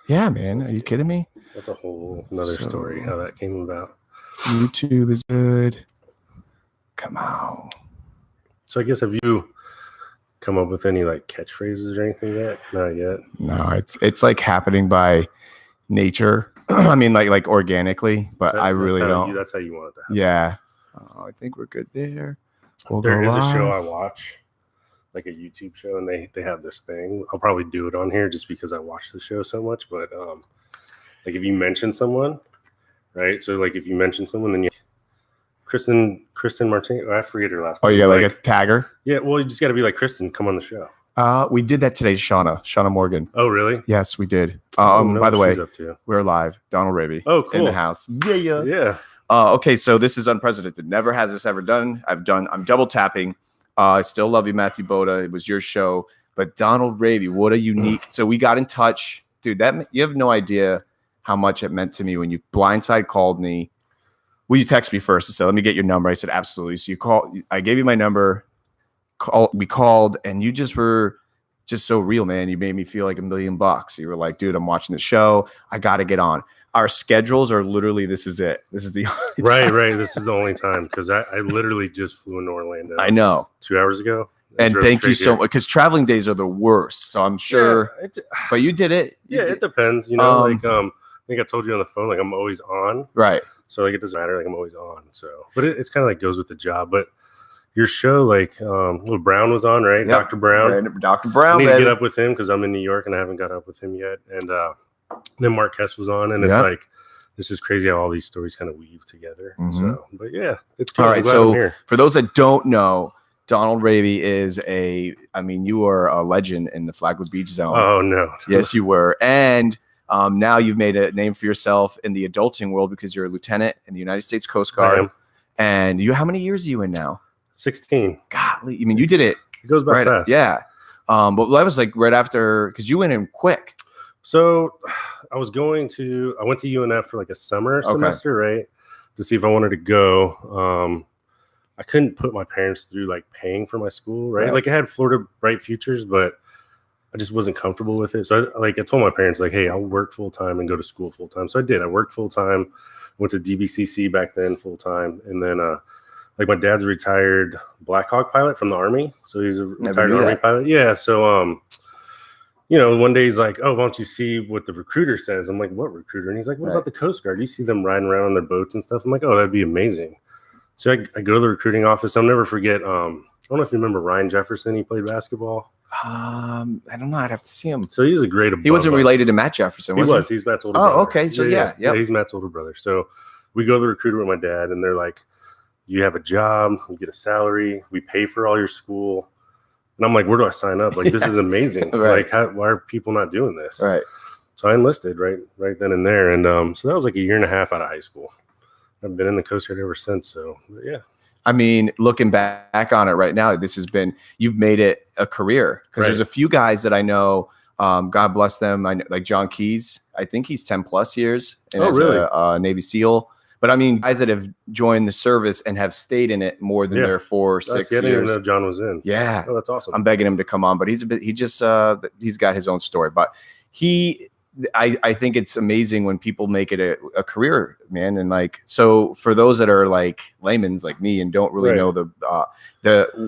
Yeah, man. Are you kidding me? That's a whole another story how that came about. YouTube is good. Come on. So I guess have you come up with any like catchphrases or anything yet? Not yet. No, it's like happening by nature. I mean, like organically, but I really don't. That's how you want it to happen. Yeah. I think we're good there. There is a show I watch, like a YouTube show, and they have this thing. I'll probably do it on here just because I watch the show so much. But like if you mention someone, right? So like if you mention someone, then you Kristen Martin. I forget her last name. Oh, you got like a tagger? Yeah. Well, you just got to be like, Kristen, come on the show. We did that today, Shauna Morgan. Oh, really? Yes, we did. By the way, we're live. Donald Raby. Oh, cool. In the house. Yeah. Okay, so this is unprecedented. Never has this ever done. I'm double tapping. I still love you, Matthew Boda. It was your show. But Donald Raby, what a unique. So we got in touch. Dude, you have no idea how much it meant to me when you blindside called me. Will you text me first and say, let me get your number? I said, absolutely. So you call. I gave you my number. We called, and you just were just so real, man. You made me feel like $1 million. You were like, dude, I'm watching the show. I got to get on. Our schedules are literally, this is it. This is the only time. Right. This is the only time because I literally just flew into Orlando. I know. 2 hours ago. And thank you so much because traveling days are the worst. So I'm sure, but you did it. It depends. You know, I think I told you on the phone, like I'm always on. Right. So like it doesn't matter. Like I'm always on. So, but it's kind of like goes with the job. But your show, like little Brown was on, right? Yep. Dr. Brown. Right. Dr. Brown. I need to get up with him because I'm in New York and I haven't got up with him yet. And then Marquez was on, and it's like it's just crazy how all these stories kind of weave together. Mm-hmm. So, but yeah, it's cool. All right. So for those that don't know, Donald Raby is you are a legend in the Flagler Beach zone. Oh no. Yes, you were. And now you've made a name for yourself in the adulting world because you're a lieutenant in the United States Coast Guard. I am. And how many years are you in now? 16. Golly, I mean, you did it. It goes by fast. Yeah. But that was like right after, because you went in quick. So I went to UNF for like a summer semester, right? To see if I wanted to go. I couldn't put my parents through like paying for my school, right? Like I had Florida Bright Futures, but I just wasn't comfortable with it. So I told my parents like, hey, I'll work full time and go to school full time. So I did. I worked full time, went to DBCC back then full time. And then like my dad's a retired Black Hawk pilot from the Army. So he's a retired Army pilot. Yeah. So, one day he's like, oh, why don't you see what the recruiter says? I'm like, what recruiter? And he's like, what about the Coast Guard? You see them riding around on their boats and stuff. I'm like, oh, that'd be amazing. So I go to the recruiting office. I'll never forget. I don't know if you remember Ryan Jefferson. He played basketball. I don't know. I'd have to see him. So he was a great. He wasn't related to Matt Jefferson. Was he? He's Matt's older brother. Oh, okay. So yeah, he's Matt's older brother. So we go to the recruiter with my dad, and they're like, you have a job, you get a salary, we pay for all your school. And I'm like, where do I sign up? Like, this is amazing. Like, why are people not doing this? Right. So I enlisted right then and there. And so that was like a year and a half out of high school. I've been in the Coast Guard ever since. So, yeah. I mean, looking back on it right now, you've made it a career. Because there's a few guys that I know, God bless them, I know, like John Keys. I think he's 10 plus years. And a Navy SEAL. But I mean, guys that have joined the service and have stayed in it more than their 4 or 6 years. I didn't even know John was in. Yeah. Oh, that's awesome. I'm begging him to come on, but he's got his own story. But I think it's amazing when people make it a career, man. And like, so for those that are like layman's like me and don't really know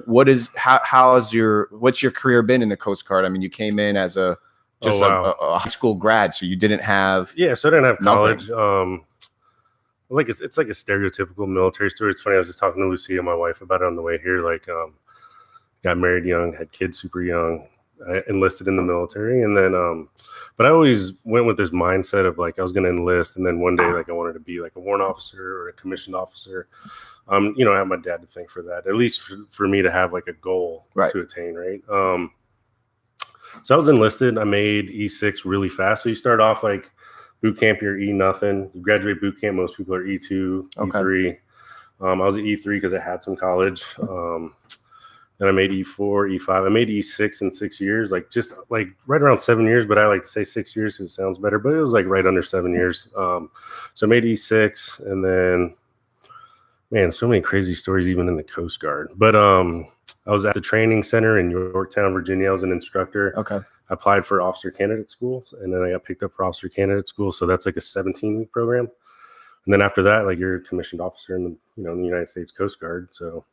what's your career been in the Coast Guard? I mean, you came in as a high school grad, so you didn't have. Yeah. So I didn't have college. Like it's like a stereotypical military story. It's funny. I was just talking to Lucia, my wife, about it on the way here. Like, got married young, had kids super young. I enlisted in the military, and then, but I always went with this mindset of like I was going to enlist, and then one day like I wanted to be like a warrant officer or a commissioned officer. I have my dad to thank for that. At least for me to have like a goal to attain, right? So I was enlisted. I made E6 really fast. So you start off like. Boot camp, you're E nothing. You graduate boot camp, most people are E2, E3. I was at E3 because I had some college. Then I made E4, E5. I made E6 in 6 years, like just like right around 7 years, but I like to say 6 years because it sounds better, but it was like right under 7 years. So I made E6, and then, man, so many crazy stories even in the Coast Guard. But I was at the training center in Yorktown, Virginia. I was an instructor. Okay. I applied for officer candidate school, and then I got picked up for officer candidate school. So that's like a 17-week program. And then after that, like you're a commissioned officer in the United States Coast Guard. So,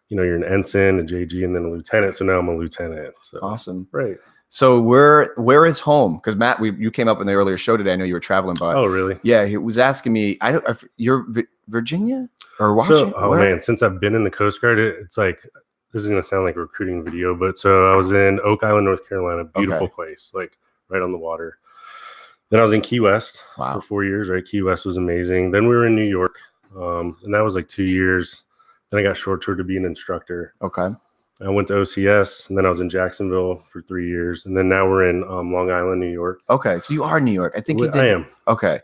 you're an ensign, a JG, and then a lieutenant. So now I'm a lieutenant. So. Awesome. Right. So where is home? Because Matt, you came up in the earlier show today. I know you were traveling, but oh really? Yeah, he was asking me. You're Virginia or Washington? So, man, since I've been in the Coast Guard, it's like this is gonna sound like a recruiting video, but so I was in Oak Island, North Carolina, beautiful place, like right on the water. Then I was in Key West for 4 years. Right, Key West was amazing. Then we were in New York, and that was like 2 years. Then I got short toured to be an instructor. Okay. I went to OCS, and then I was in Jacksonville for 3 years, and then now we're in Long Island, New York. Okay, so you are in New York. I think you did. I am. Okay,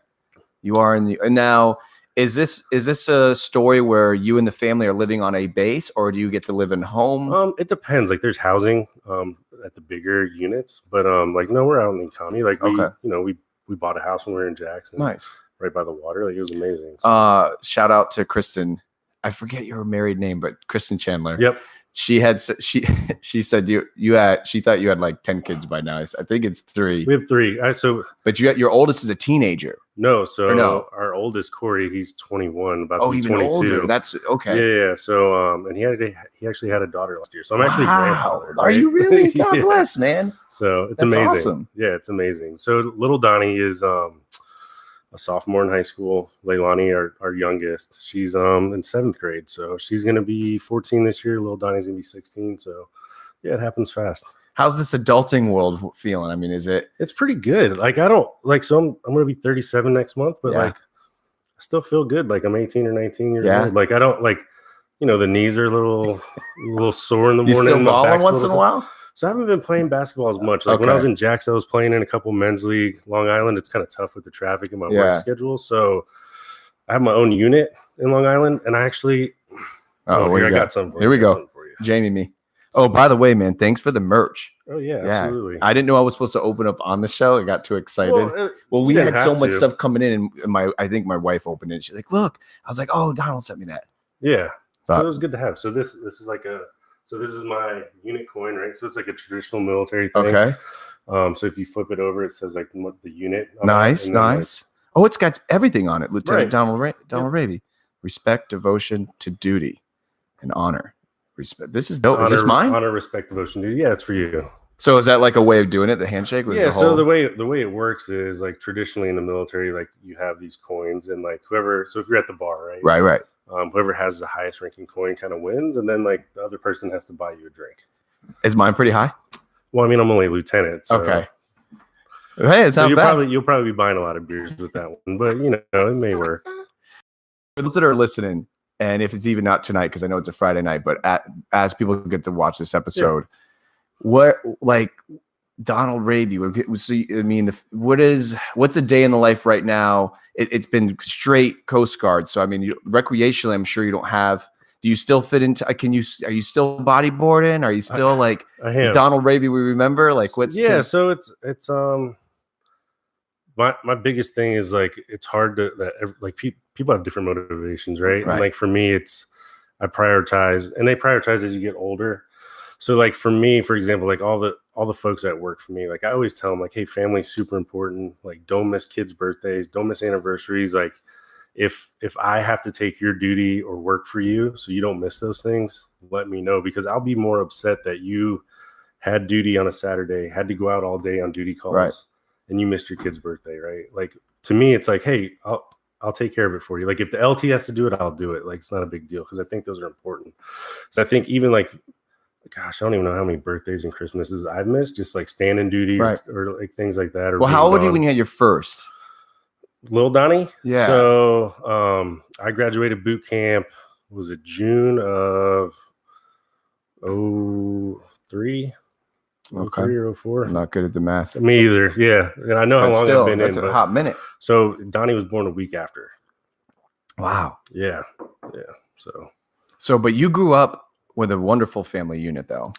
you are in and now is this a story where you and the family are living on a base, or do you get to live in home? It depends. Like there's housing at the bigger units, but like no, we're out in the county. Like we bought a house when we were in Jackson. Nice, right by the water. Like it was amazing. So. Shout out to Kristen. I forget your married name, but Kristen Chandler. Yep. She said she thought you had like 10 kids by now. I think it's 3. We have 3. But your oldest is a teenager. No, so our oldest Corey, he's 21, about to be even 22. Older. That's okay. Yeah. So and he actually had a daughter last year. So I'm actually grandfather. Are you really? God bless, man. So it's That's amazing. Awesome. Yeah, it's amazing. So little Donnie is a sophomore in high school. Leilani, our youngest, she's in 7th grade, so she's gonna be 14 this year. Little Donnie's gonna be 16. So yeah, it happens fast. How's this adulting world feeling? I mean, it's pretty good. Like I don't like, so I'm gonna be 37 next month, but like I still feel good. Like I'm 18 or 19 years old. Like I don't like, the knees are a little sore in the morning. You still balling once in a while? So I haven't been playing basketball as much. Like when I was in Jackson, I was playing in a couple men's league. Long Island, it's kind of tough with the traffic and my work schedule. So I have my own unit in Long Island, and I actually I got something for you. Here we go. Jamie me. Oh, by the way, man, thanks for the merch. Oh yeah, absolutely. I didn't know I was supposed to open up on the show. I got too excited. Well, we had so much stuff coming in, and I think my wife opened it. She's like, "Look," I was like, "Oh, Donald sent me that." Yeah, so it was good to have. So this is like so this is my unit coin, right? So it's like a traditional military thing. Okay. So if you flip it over, it says like what the unit. Nice. Oh, it's got everything on it. Lieutenant Donald Raby. Respect, devotion to duty, and honor. Respect. This is dope. Is this mine? Honor, respect, devotion, duty. Yeah, it's for you. So is that like a way of doing it? The handshake? So the way it works is like traditionally in the military, like you have these coins, and like so if you're at the bar, right? Right. Whoever has the highest ranking coin kind of wins, and then like the other person has to buy you a drink. Is mine pretty high? Well, I mean, I'm only a lieutenant. So. Okay. Hey, it's not bad. You'll probably be buying a lot of beers with that one, but it may work. For those that are listening, and if it's even not tonight, because I know it's a Friday night, but as people get to watch this episode, what like Donald Raby? I mean, what's a day in the life right now? It's been straight Coast Guard, so I mean, recreationally, I'm sure you don't have. Do you still fit into? Are you still bodyboarding? Are you still like Donald Raby? We remember like what's So it's my biggest thing is like it's hard to people have different motivations, right? And like for me, I prioritize, and they prioritize as you get older. So like for me, for example, like all the folks that work for me, like I always tell them like, hey, family's super important. Like don't miss kids' birthdays, don't miss anniversaries. Like if I have to take your duty or work for you so you don't miss those things, let me know, because I'll be more upset that you had duty on a Saturday, had to go out all day on duty calls, and you missed your kid's birthday, right? Like to me, it's like, hey, I'll take care of it for you. Like if the LT has to do it, I'll do it. Like it's not a big deal, because I think those are important. So I think even like, gosh, I don't even know how many birthdays and Christmases I've missed, just like standing duty or like things like that. Well, how old were you when you had your first? Little Donnie? Yeah. So I graduated boot camp, was it June of 03? Okay. 03 or 04? I'm not good at the math. Me either. Yeah. And I know how long I've been in. That's a hot minute. So Donnie was born a week after. Wow. Yeah. So, but you grew up with a wonderful family unit, though.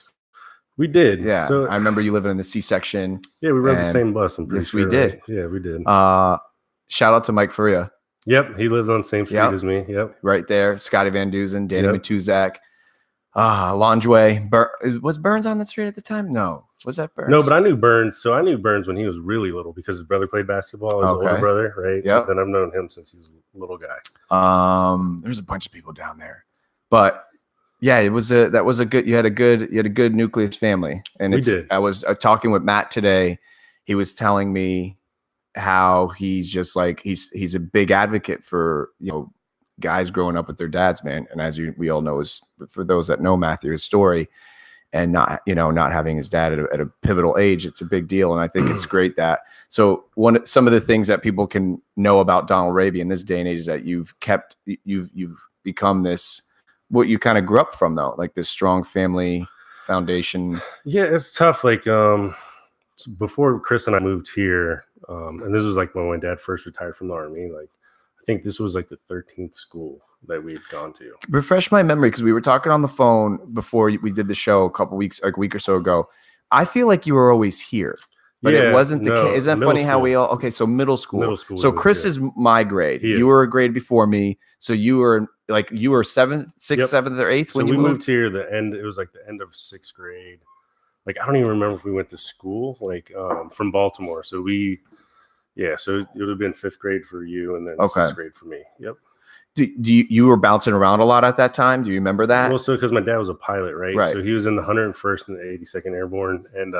We did. Yeah. So, I remember you living in the C-section. Yeah, we rode the same bus. Yes, we did. Right? Yeah, we did. Shout out to Mike Faria. Yep. He lived on the same street as me. Yep. Right there. Scotty Van Duzen, Danny Matuzak. Longway. Was Burns on that street at the time? No. Was that Burns? No, but I knew Burns. So I knew Burns when he was really little because his brother played basketball. His older brother, right? Yeah. So then I've known him since he was a little guy. There's a bunch of people down there, but yeah, you had a good nucleus family, and I was talking with Matt today. He was telling me how he's just like he's a big advocate for guys growing up with their dads, man. And as we all know, is for those that know Matthew, his story, and not having his dad at a pivotal age, it's a big deal. And I think it's great that some of the things that people can know about Donald Raby in this day and age is that you've become this, what you kind of grew up from, though, like this strong family foundation. Yeah, it's tough. Like before Chris and I moved here, and this was like when my dad first retired from the Army, like I think this was like the 13th school that we had gone to. Refresh my memory, because we were talking on the phone before we did the show a week or so ago. I feel like you were always here, but it wasn't the case. Isn't that funny how we all, okay, so middle school. So Chris is my grade. You were a grade before me. So you were seventh, sixth, seventh, or eighth when you moved here. It was like the end of sixth grade. Like, I don't even remember if we went to school, like from Baltimore. So so it would have been fifth grade for you and then sixth grade for me. Yep. You were bouncing around a lot at that time? Do you remember that? Well, so because my dad was a pilot, right? So he was in the 101st and the 82nd Airborne, and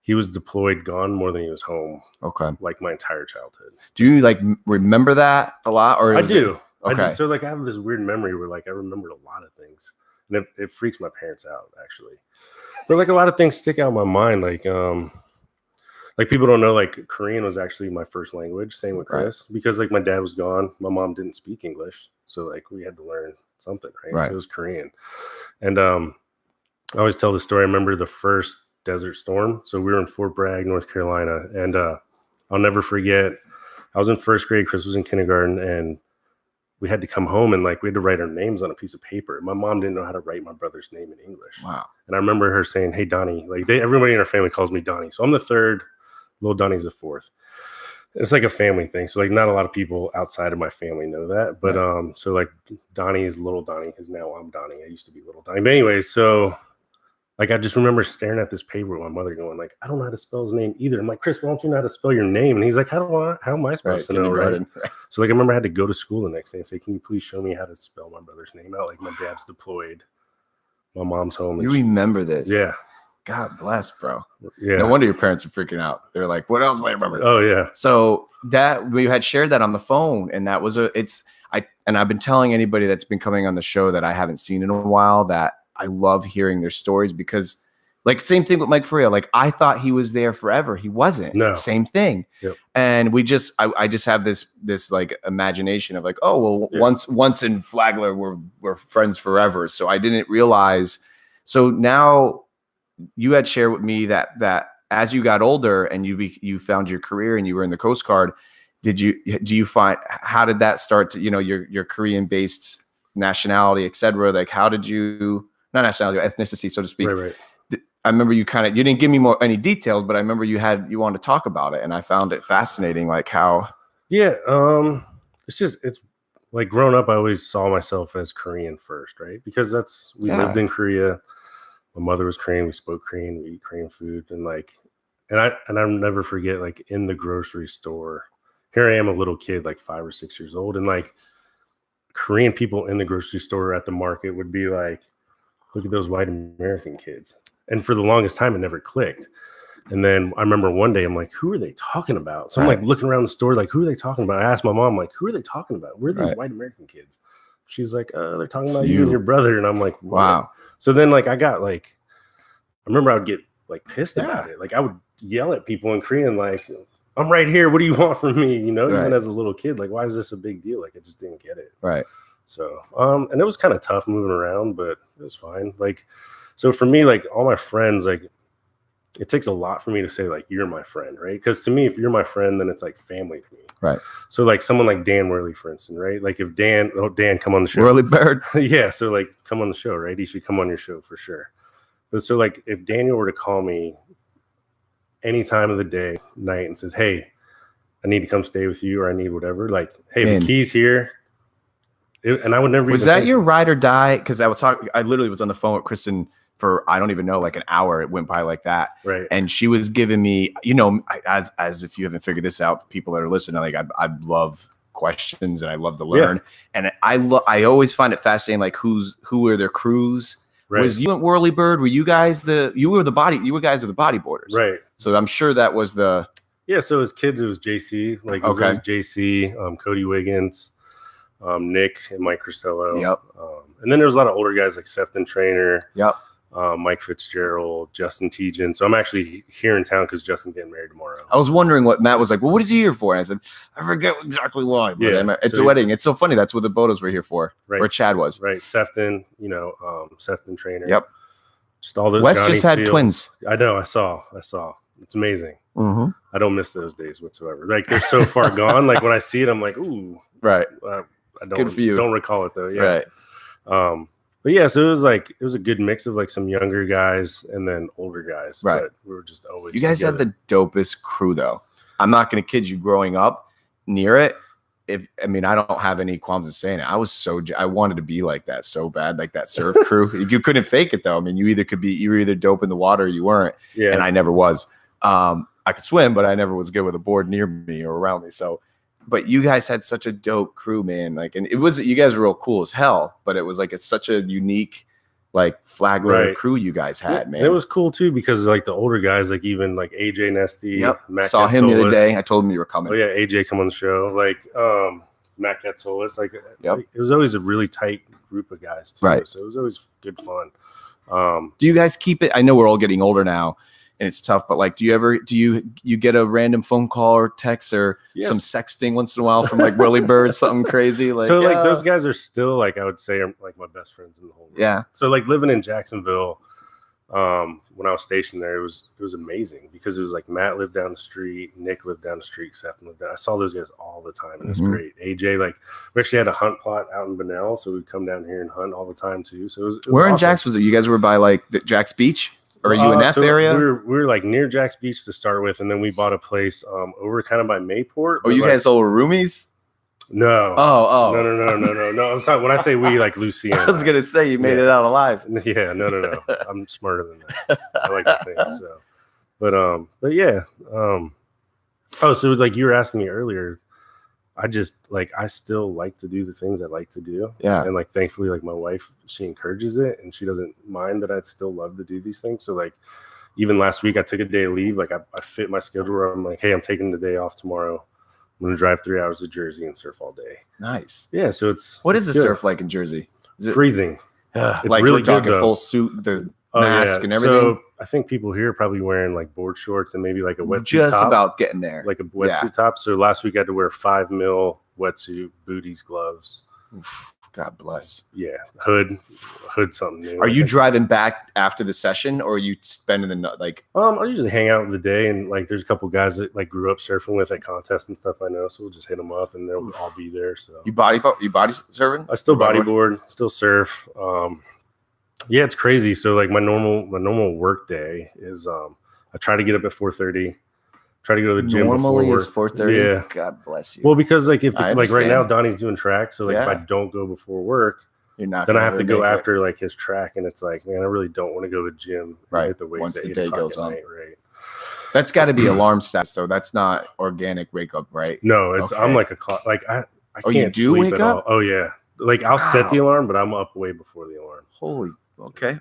he was deployed, gone more than he was home. Okay. Like my entire childhood. Do you like remember that a lot? Or I do. Okay. I do. So like I have this weird memory where like I remembered a lot of things, and it freaks my parents out actually. But like a lot of things stick out in my mind, like people don't know, like Korean was actually my first language. Same with Chris, because like my dad was gone, my mom didn't speak English, so like we had to learn something, right? So it was Korean, and I always tell the story. I remember the first Desert Storm. So we were in Fort Bragg, North Carolina, and I'll never forget. I was in first grade, Chris was in kindergarten, and we had to come home and like we had to write our names on a piece of paper. My mom didn't know how to write my brother's name in English. Wow. And I remember her saying, "Hey, Donnie," like everybody in our family calls me Donnie. So I'm the third, little Donnie's the fourth. It's like a family thing. So like not a lot of people outside of my family know that. But so like Donnie is little Donnie because now I'm Donnie. I used to be little Donnie. But anyway, so like I just remember staring at this paper with my mother going like, "I don't know how to spell his name either." I'm like, "Chris, why don't you know how to spell your name?" And he's like, how am I supposed to know, right? So like I remember I had to go to school the next day and say, "Can you please show me how to spell my brother's name out?" Like my dad's deployed, my mom's home. You remember this? Yeah. God bless, bro. Yeah. No wonder your parents are freaking out. They're like, "What else do I remember?" Oh yeah. So that we had shared that on the phone, and that was I've been telling anybody that's been coming on the show that I haven't seen in a while that I love hearing their stories, because like same thing with Mike Faria. Like I thought he was there forever. He wasn't. No. Same thing. Yep. And I just have this like imagination of like, oh well, once in Flagler we're friends forever. So I didn't realize. So now you had shared with me that as you got older and you found your career and you were in the Coast Guard, how did that start to, your Korean based nationality, et cetera? Like how did you, not nationality, ethnicity, so to speak. Right. I remember you didn't give me any details, but I remember you wanted to talk about it, and I found it fascinating, like how. Yeah, it's like growing up, I always saw myself as Korean first, right? Because we lived in Korea. My mother was Korean. We spoke Korean. We eat Korean food, and I'll never forget, like in the grocery store. Here I am, a little kid, like 5 or 6 years old, and like Korean people in the grocery store at the market would be like, "Look at those white American kids." And for the longest time, it never clicked. And then I remember one day, I'm like, "Who are they talking about?" So I'm like looking around the store, like, "Who are they talking about?" I asked my mom, like, "Who are they talking about? Where are these white American kids?" She's like, "They're talking about you and your brother." And I'm like, "What?" Wow. So then like I remember I would get like pissed about it. Like I would yell at people in Korean, like, "I'm right here. What do you want from me?" Even as a little kid, like, why is this a big deal? Like I just didn't get it. Right. So, and it was kind of tough moving around, but it was fine. Like, so for me, like all my friends, like it takes a lot for me to say like, "You're my friend," right? Because to me, if you're my friend, then it's like family to me. Right. So like someone like Dan Worley, for instance, right? Like if Dan, come on the show. Worley Bird. Yeah. So like come on the show, right? He should come on your show for sure. But so like if Daniel were to call me any time of the day, night, and says, "Hey, I need to come stay with you," or "I need whatever," like, "Hey, the key's here." And I would never. Was that your ride or die? Because I literally was on the phone with Kristen for I don't even know, like an hour. It went by like that. Right. And she was giving me, as if you haven't figured this out, people that are listening, like I love questions and I love to learn. And I always find it fascinating, like who are their crews. Right. Was you at Whirlybird? Were you guys you guys are the bodyboarders. Right. So I'm sure that was the. Yeah. So as kids, it was JC, like it was JC, Cody Wiggins, Nick and Mike Crisello. Yep. And then there was a lot of older guys like Sefton Trainer. Yep. Mike Fitzgerald, Justin Tejan. So I'm actually here in town because Justin's getting married tomorrow. I was wondering what Matt was like. Well, what is he here for? And I said, I forget exactly why. But it's a wedding. It's so funny. That's what the Bodos were here for. Right. Where Chad was. Right. Sefton, Sefton Trainer. Yep. Just all those. Wes Johnny just had Fields. twins. I know. I saw. It's amazing. Mm-hmm. I don't miss those days whatsoever. Like they're so far gone. Like when I see it, I'm like, ooh. Right. I don't. Good for you. Don't recall it though. Yeah. Right. But yeah, so it was a good mix of like some younger guys and then older guys. Right. But we were just always. You guys together. had the dopest crew, though. I'm not going to kid you. Growing up near it, I don't have any qualms in saying it. I wanted to be like that so bad, like that surf crew. You couldn't fake it though. I mean, you were either dope in the water or you weren't. Yeah. And I never was. I could swim, but I never was good with a board near me or around me. So. But you guys had such a dope crew, man. Like, and you guys were real cool as hell, but it was like, it's such a unique, like Flagler crew you guys had, man. And it was cool too, because like the older guys, like even like AJ Nesty. Yep. Matt Saw him the other day. I told him you were coming. Oh yeah. AJ come on the show. Like, Matt Getsolis. Like, it was always a really tight group of guys too. Right. So it was always good fun. Do you guys keep it? I know we're all getting older now. And it's tough, but like, do you get a random phone call or text or some sexting once in a while from like Whirlybird, something crazy? Like, so like those guys are still like, I would say are like my best friends in the whole world. Yeah. So like living in Jacksonville, when I was stationed there, it was amazing because it was like Matt lived down the street, Nick lived down the street, Seth lived down. I saw those guys all the time, and it was great. AJ, like we actually had a hunt plot out in Bunnell, so we'd come down here and hunt all the time too. So it was where awesome. in Jax was it? You guys were by like the Jax Beach? Or are you in that area? We were like near Jax Beach to start with, and then we bought a place over kind of by Mayport. Oh, you guys all were roomies? No. Oh. No. I'm talking when I say we, like Luciana. I was gonna say you made it out alive. Yeah, no. I'm smarter than that. I like to think so. But yeah. So like you were asking me earlier, I still like to do the things I like to do. Yeah. And like, thankfully, like my wife, she encourages it and she doesn't mind that I'd still love to do these things. So like, even last week I took a day of leave. Like I fit my schedule where I'm like, hey, I'm taking the day off tomorrow. I'm going to drive 3 hours to Jersey and surf all day. Nice. Yeah. So what is the surf like in Jersey? Is it freezing? It's like really we're talking full suit, the mask and everything. So I think people here are probably wearing like board shorts and maybe like a wetsuit just top, about getting there, like a wetsuit top. So last week I had to wear 5 mil wetsuit, booties, gloves. Oof, God bless. Yeah, hood something new. Are you driving back after the session, or are you spending the like? I usually hang out the day, and like there's a couple guys that like grew up surfing with at contests and stuff. I know, so we'll just hit them up, and they'll all be there. So you body surfing? I still bodyboard, still surf. Yeah, it's crazy. So like my normal work day is I try to get up at 4:30. Try to go to the gym. Normally it's 4:30. Yeah. God bless you. Well, because like if like right now Donnie's doing track, so like Yeah. if I don't go before work, you're not. Then I have to go after like his track, and it's like, man, I really don't want to go to the gym. Right. Hit the weights Once at the 8 day o'clock goes at on. night, right. That's got to be alarm stats, though. That's not organic wake up, right? No, it's Okay. I'm like a clock. Like I Oh, can't you do sleep wake at up? all. Oh yeah. Like I'll set Wow. the alarm, but I'm up way before the alarm. Holy. Okay.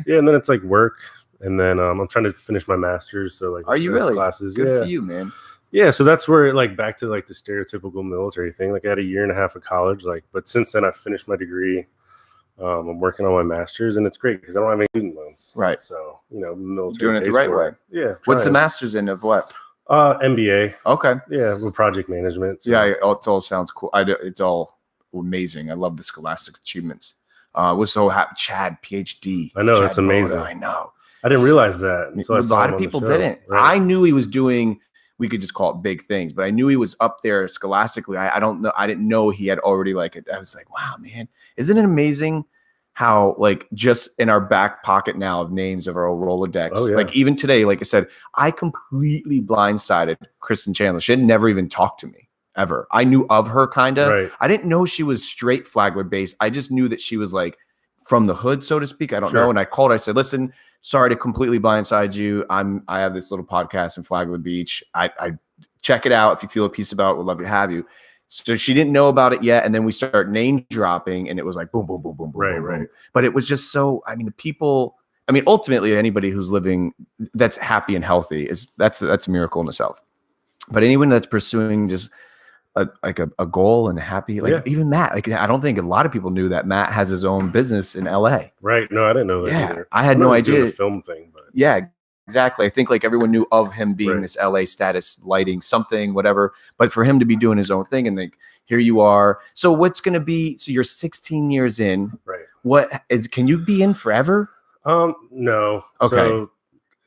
Yeah, and then it's like work, and then I'm trying to finish my master's. So like, Are you really? classes? Good yeah. for you, man. Yeah, so that's where like back to like the stereotypical military thing. Like I had a year and a half of college, like, but since then I finished my degree. I'm working on my master's, and it's great because I don't have any student loans. Right. So military Doing it the pays right for way. it. Yeah. What's the trying. master's in of what? MBA. Okay. Yeah, with project management. So. Yeah, it all sounds cool. It's all amazing. I love the scholastic achievements. Was so happy. Chad, PhD. I know, Chad it's amazing. Boda, I know. I didn't realize that. A lot of people didn't. Right. I knew he was doing. We could just call it big things, but I knew he was up there scholastically. I don't know. I didn't know he had already like it. I was like, wow, man, isn't it amazing how like just in our back pocket now of names of our old Rolodex, Oh, yeah. like even today, like I said, I completely blindsided Kristen Chandler. She had never even talked to me ever. I knew of her kind of. Right. I didn't know she was straight Flagler based. I just knew that she was like from the hood, so to speak. I don't Sure. know. And I called, I said, listen, sorry to completely blindside you. I have this little podcast in Flagler Beach. I check it out. If you feel a piece about it, we'd love to have you. So she didn't know about it yet. And then we start name dropping and it was like boom, boom, boom, boom, boom, Right, boom, right. boom. But it was just so, I mean, the people, I mean, ultimately anybody who's living that's happy and healthy that's a miracle in itself. But anyone that's pursuing just a goal and happy, like even Matt, like I don't think a lot of people knew that Matt has his own business in LA. Right. No, I didn't know that Yeah, either. I had no idea. The film thing, but yeah, exactly. I think like everyone knew of him being Right. this LA status lighting something, whatever. But for him to be doing his own thing and like here you are. So what's going to be? So you're 16 years in. right. What is? Can you be in forever? No. Okay. So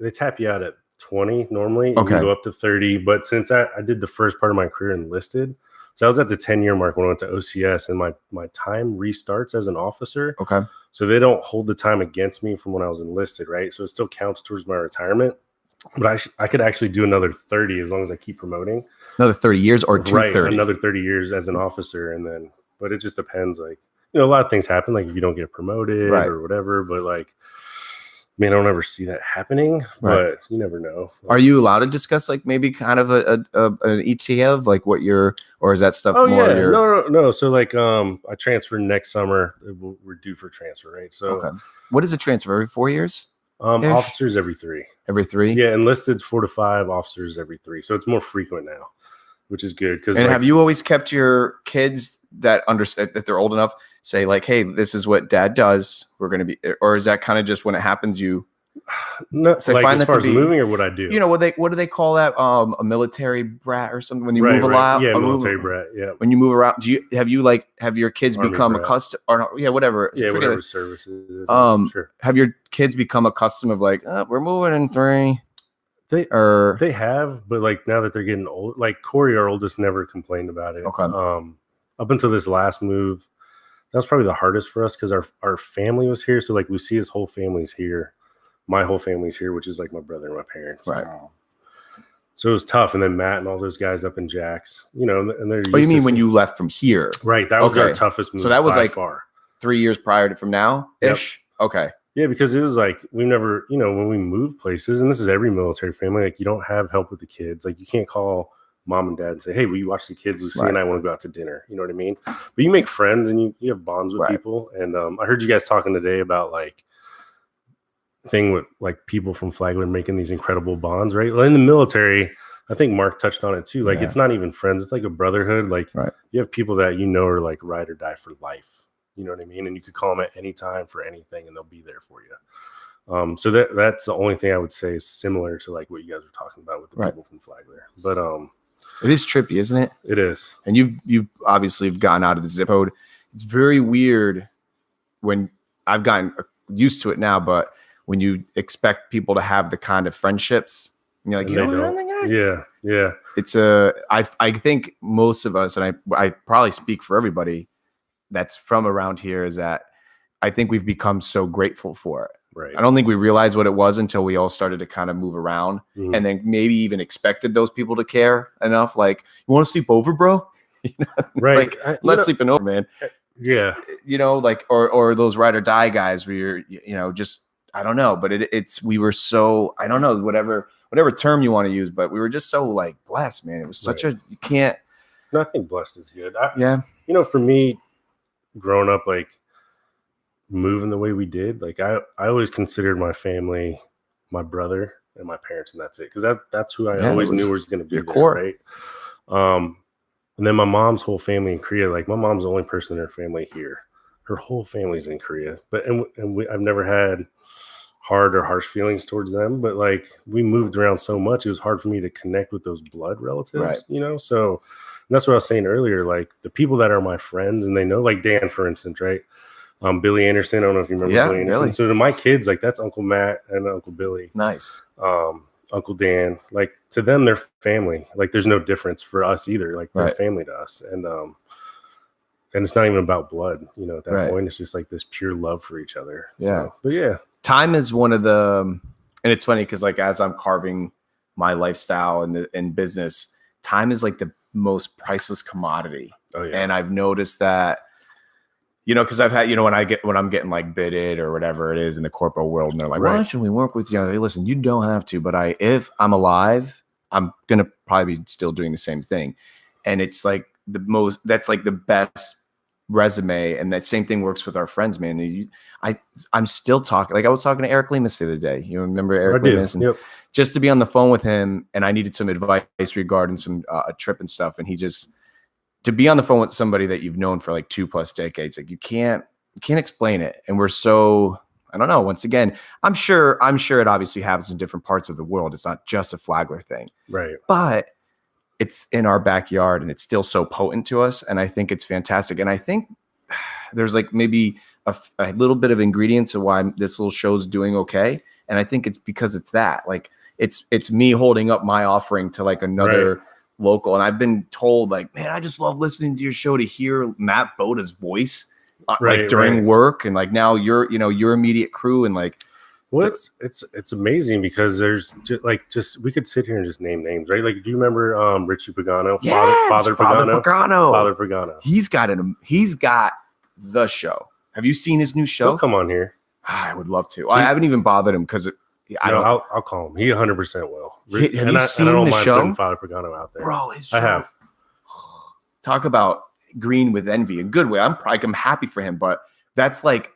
they tap you out at 20 normally. You Okay. can go up to 30. But since I did the first part of my career enlisted, so I was at the 10-year mark when I went to OCS, and my time restarts as an officer. Okay. So they don't hold the time against me from when I was enlisted, right? So it still counts towards my retirement. But I could actually do another 30 as long as I keep promoting. Another 30 years or 230? Right, another 30 years as an officer. And then, but it just depends. Like, a lot of things happen, like if you don't get promoted or whatever. But like, I mean, I don't ever see that happening, but you never know. Like, are you allowed to discuss like maybe kind of an ETA of like what you're, or is that stuff oh more? Yeah, no. So like, I transfer next summer. We're due for transfer, right? So, what is a transfer every 4 years? Officers every 3. Every 3? Yeah, enlisted 4 to 5, officers every 3. So it's more frequent now, which is good. And like, have you always kept your kids that understand that they're old enough say like, hey, this is what dad does. We're going to be, or is that kind of just when it happens, you no, so like as far as moving or what I do? What do they call that? A military brat or something when you move a lot? Yeah, military brat. Yeah. When you move around, have your kids Army become brat. accustomed or whatever? Yeah, whatever services. Sure. Have your kids become accustomed of like, we're moving in 3? They have, but like now that they're getting old, like Corey, our oldest, never complained about it. Okay. Up until this last move, that was probably the hardest for us because our family was here. So like Lucia's whole family's here, my whole family's here, which is like my brother and my parents. Right. So it was tough. And then Matt and all those guys up in Jax, and they're. Oh, you mean when you left from here? Right. That was our toughest move. So that was like far 3 years prior to from now ish. Yep. Okay. Yeah, because it was like we've never, when we move places, and this is every military family, like you don't have help with the kids. Like you can't call mom and dad and say, hey, will you watch the kids? Lucy and I want to go out to dinner. You know what I mean? But you make friends and you have bonds with people. And I heard you guys talking today about like thing with like people from Flagler making these incredible bonds, right? Well, in the military, I think Mark touched on it too. Like it's not even friends. It's like a brotherhood. Like you have people that are like ride or die for life. You know what I mean? And you could call them at any time for anything and they'll be there for you. So that's the only thing I would say is similar to like what you guys were talking about with the people from Flagler. But it is trippy, isn't it? It is. And you've obviously gotten out of the zip code. It's very weird when I've gotten used to it now, but when you expect people to have the kind of friendships, and you're like, Yeah. It's I think most of us, and I probably speak for everybody that's from around here, is that I think we've become so grateful for it. Right. I don't think we realized what it was until we all started to kind of move around and then maybe even expected those people to care enough. Like, you want to sleep over, bro? Right. Like, let's sleeping over, man. Yeah. Like, or those ride or die guys where you're, just, I don't know, but we were so, I don't know, whatever term you want to use, but we were just so like blessed, man. It was such you can't. No, I think blessed is good. For me, growing up, like moving the way we did, like I always considered my family, my brother and my parents, and that's it. Because that's who I always knew was going to be your core, right? And then my mom's whole family in Korea, like my mom's the only person in her family here. Her whole family's in Korea, but I've never had hard or harsh feelings towards them. But like we moved around so much, it was hard for me to connect with those blood relatives, So that's what I was saying earlier. Like the people that are my friends and they know, like Dan, for instance, right? Billy Anderson. I don't know if you remember Billy Anderson. Billy. So to my kids, like that's Uncle Matt and Uncle Billy. Nice. Uncle Dan. Like to them, they're family. Like there's no difference for us either. Like they're family to us. And it's not even about blood. At that point, it's just like this pure love for each other. Yeah. So, but yeah. Time is one of the, and it's funny because like as I'm carving my lifestyle and business, time is like the most priceless commodity. Oh yeah. And I've noticed that, You know, because I've had, you know, when I'm getting like bidded or whatever it is in the corporate world, and they're like, why should we work with you? Hey, listen, you don't have to, but if I'm alive, I'm gonna probably be still doing the same thing. And it's like that's like the best resume, and that same thing works with our friends, man. I'm still talking, like I was talking to Eric Lemus the other day. You remember Eric Lemus? And just to be on the phone with him, and I needed some advice regarding some a trip and stuff, and to be on the phone with somebody that you've known for like 2+ decades, like you can't explain it. And we're so, I don't know, once again, I'm sure it obviously happens in different parts of the world. It's not just a Flagler thing, right? But it's in our backyard, and it's still so potent to us. And I think it's fantastic. And I think there's like maybe a little bit of ingredients of why this little show's doing okay. And I think it's because it's that, like, it's me holding up my offering to like another local. And I've been told, like, man, I just love listening to your show to hear Matt Boda's voice like during work. And like now your immediate crew, and like, well, it's amazing because there's just we could sit here and just name names, right? Like, do you remember Richie Pagano? Father Pagano. Father Pagano. He's got the show. Have you seen his new show? He'll come on here. I would love to. I haven't even bothered him because I'll call him. He 100% will. Have you seen the show? Father Pagano out there, bro. His show. I have. Talk about green with envy, in a good way. I'm happy for him, but that's like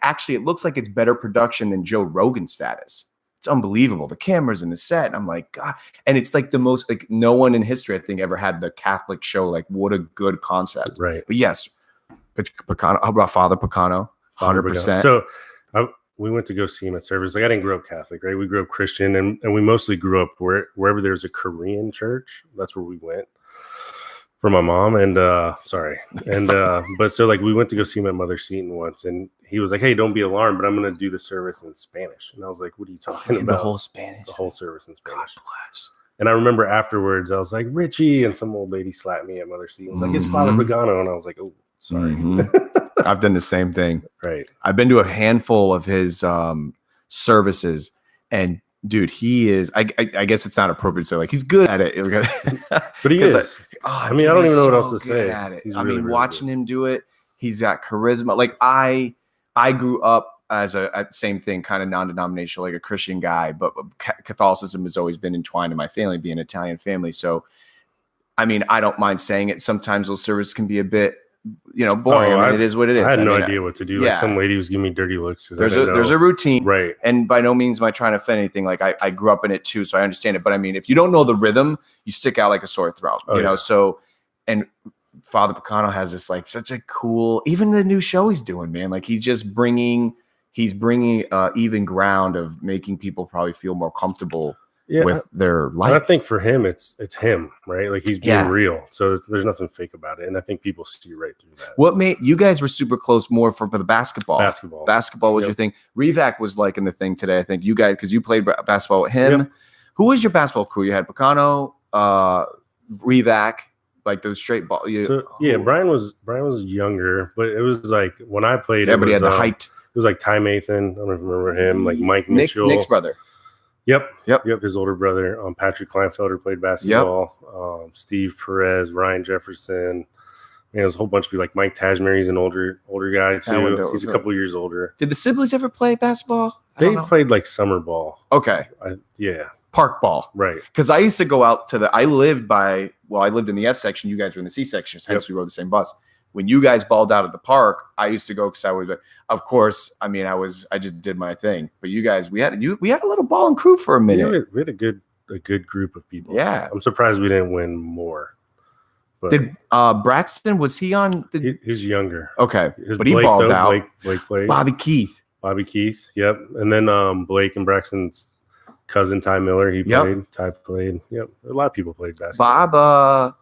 actually, it looks like it's better production than Joe Rogan status. It's unbelievable. The cameras in the set, and I'm like, God. And it's like the most, like, no one in history, I think, ever had the Catholic show. Like, what a good concept, right? But yes, Pagano. How about Father Pagano? 100%. So we went to go see him at service. Like, I didn't grow up Catholic, right? We grew up Christian, and we mostly grew up wherever there's a Korean church. That's where we went for my mom. And but so like we went to go see him at Mother Seton once, and he was like, hey, don't be alarmed, but I'm going to do the service in Spanish. And I was like, what are you talking about? The whole Spanish. The whole service in Spanish. God bless. And I remember afterwards, I was like, Richie, and some old lady slapped me at Mother Seton. Like, it's Father Pagano. And I was like, oh, sorry. I've done the same thing. Right. I've been to a handful of his services, and dude, he is. I guess it's not appropriate to say like he's good at it, but he is. I don't even know what else to say. Watching him do it, he's got charisma. Like I grew up as a same thing, kind of non-denominational, like a Christian guy, but Catholicism has always been entwined in my family, being an Italian family. So, I mean, I don't mind saying it. Sometimes those services can be a bit, boring. It is what it is. I had no idea what to do. Like, some lady was giving me dirty looks. There's a routine, right? And by no means am I trying to offend anything. Like I grew up in it too, so I understand it. But I mean, if you don't know the rhythm, you stick out like a sore throat. So, and Father Pagano has this like such a cool. Even the new show he's doing, man. Like he's bringing even ground of making people probably feel more comfortable with their life. And I think for him, it's him, right? Like he's being real. So there's nothing fake about it. And I think people see right through that. What made you guys were super close more for the basketball? Basketball was your thing. Revac was like in the thing today. I think you guys, because you played basketball with him. Yep. Who was your basketball crew? You had Pagano, Revac, like those straight ball. Brian was younger, but it was like when I played. Everybody had the height. It was like Ty Mathan. I don't remember him. Like Mike Mitchell, Nick's brother. Yep. His older brother, Patrick Kleinfelder, played basketball. Steve Perez, Ryan Jefferson. There's a whole bunch of people. Like Mike Tajmer, he's an older guy too. He's a couple years older. Did the siblings ever play basketball? They played like summer ball. Okay. Park ball. Right. Because I used to go out to I lived in the F section. You guys were in the C section. Hence we rode the same bus. When you guys balled out at the park, I used to go because I would. Of course, I mean, I just did my thing. But you guys, we had a little ball and crew for a minute. We had a good group of people. Yeah, I'm surprised we didn't win more. But did Braxton, was he on? He's younger. Okay, but he balled out. Blake played. Bobby Keith. Yep. And then Blake and Braxton's cousin Ty Miller, he played. Ty played. Yep. A lot of people played basketball. Bob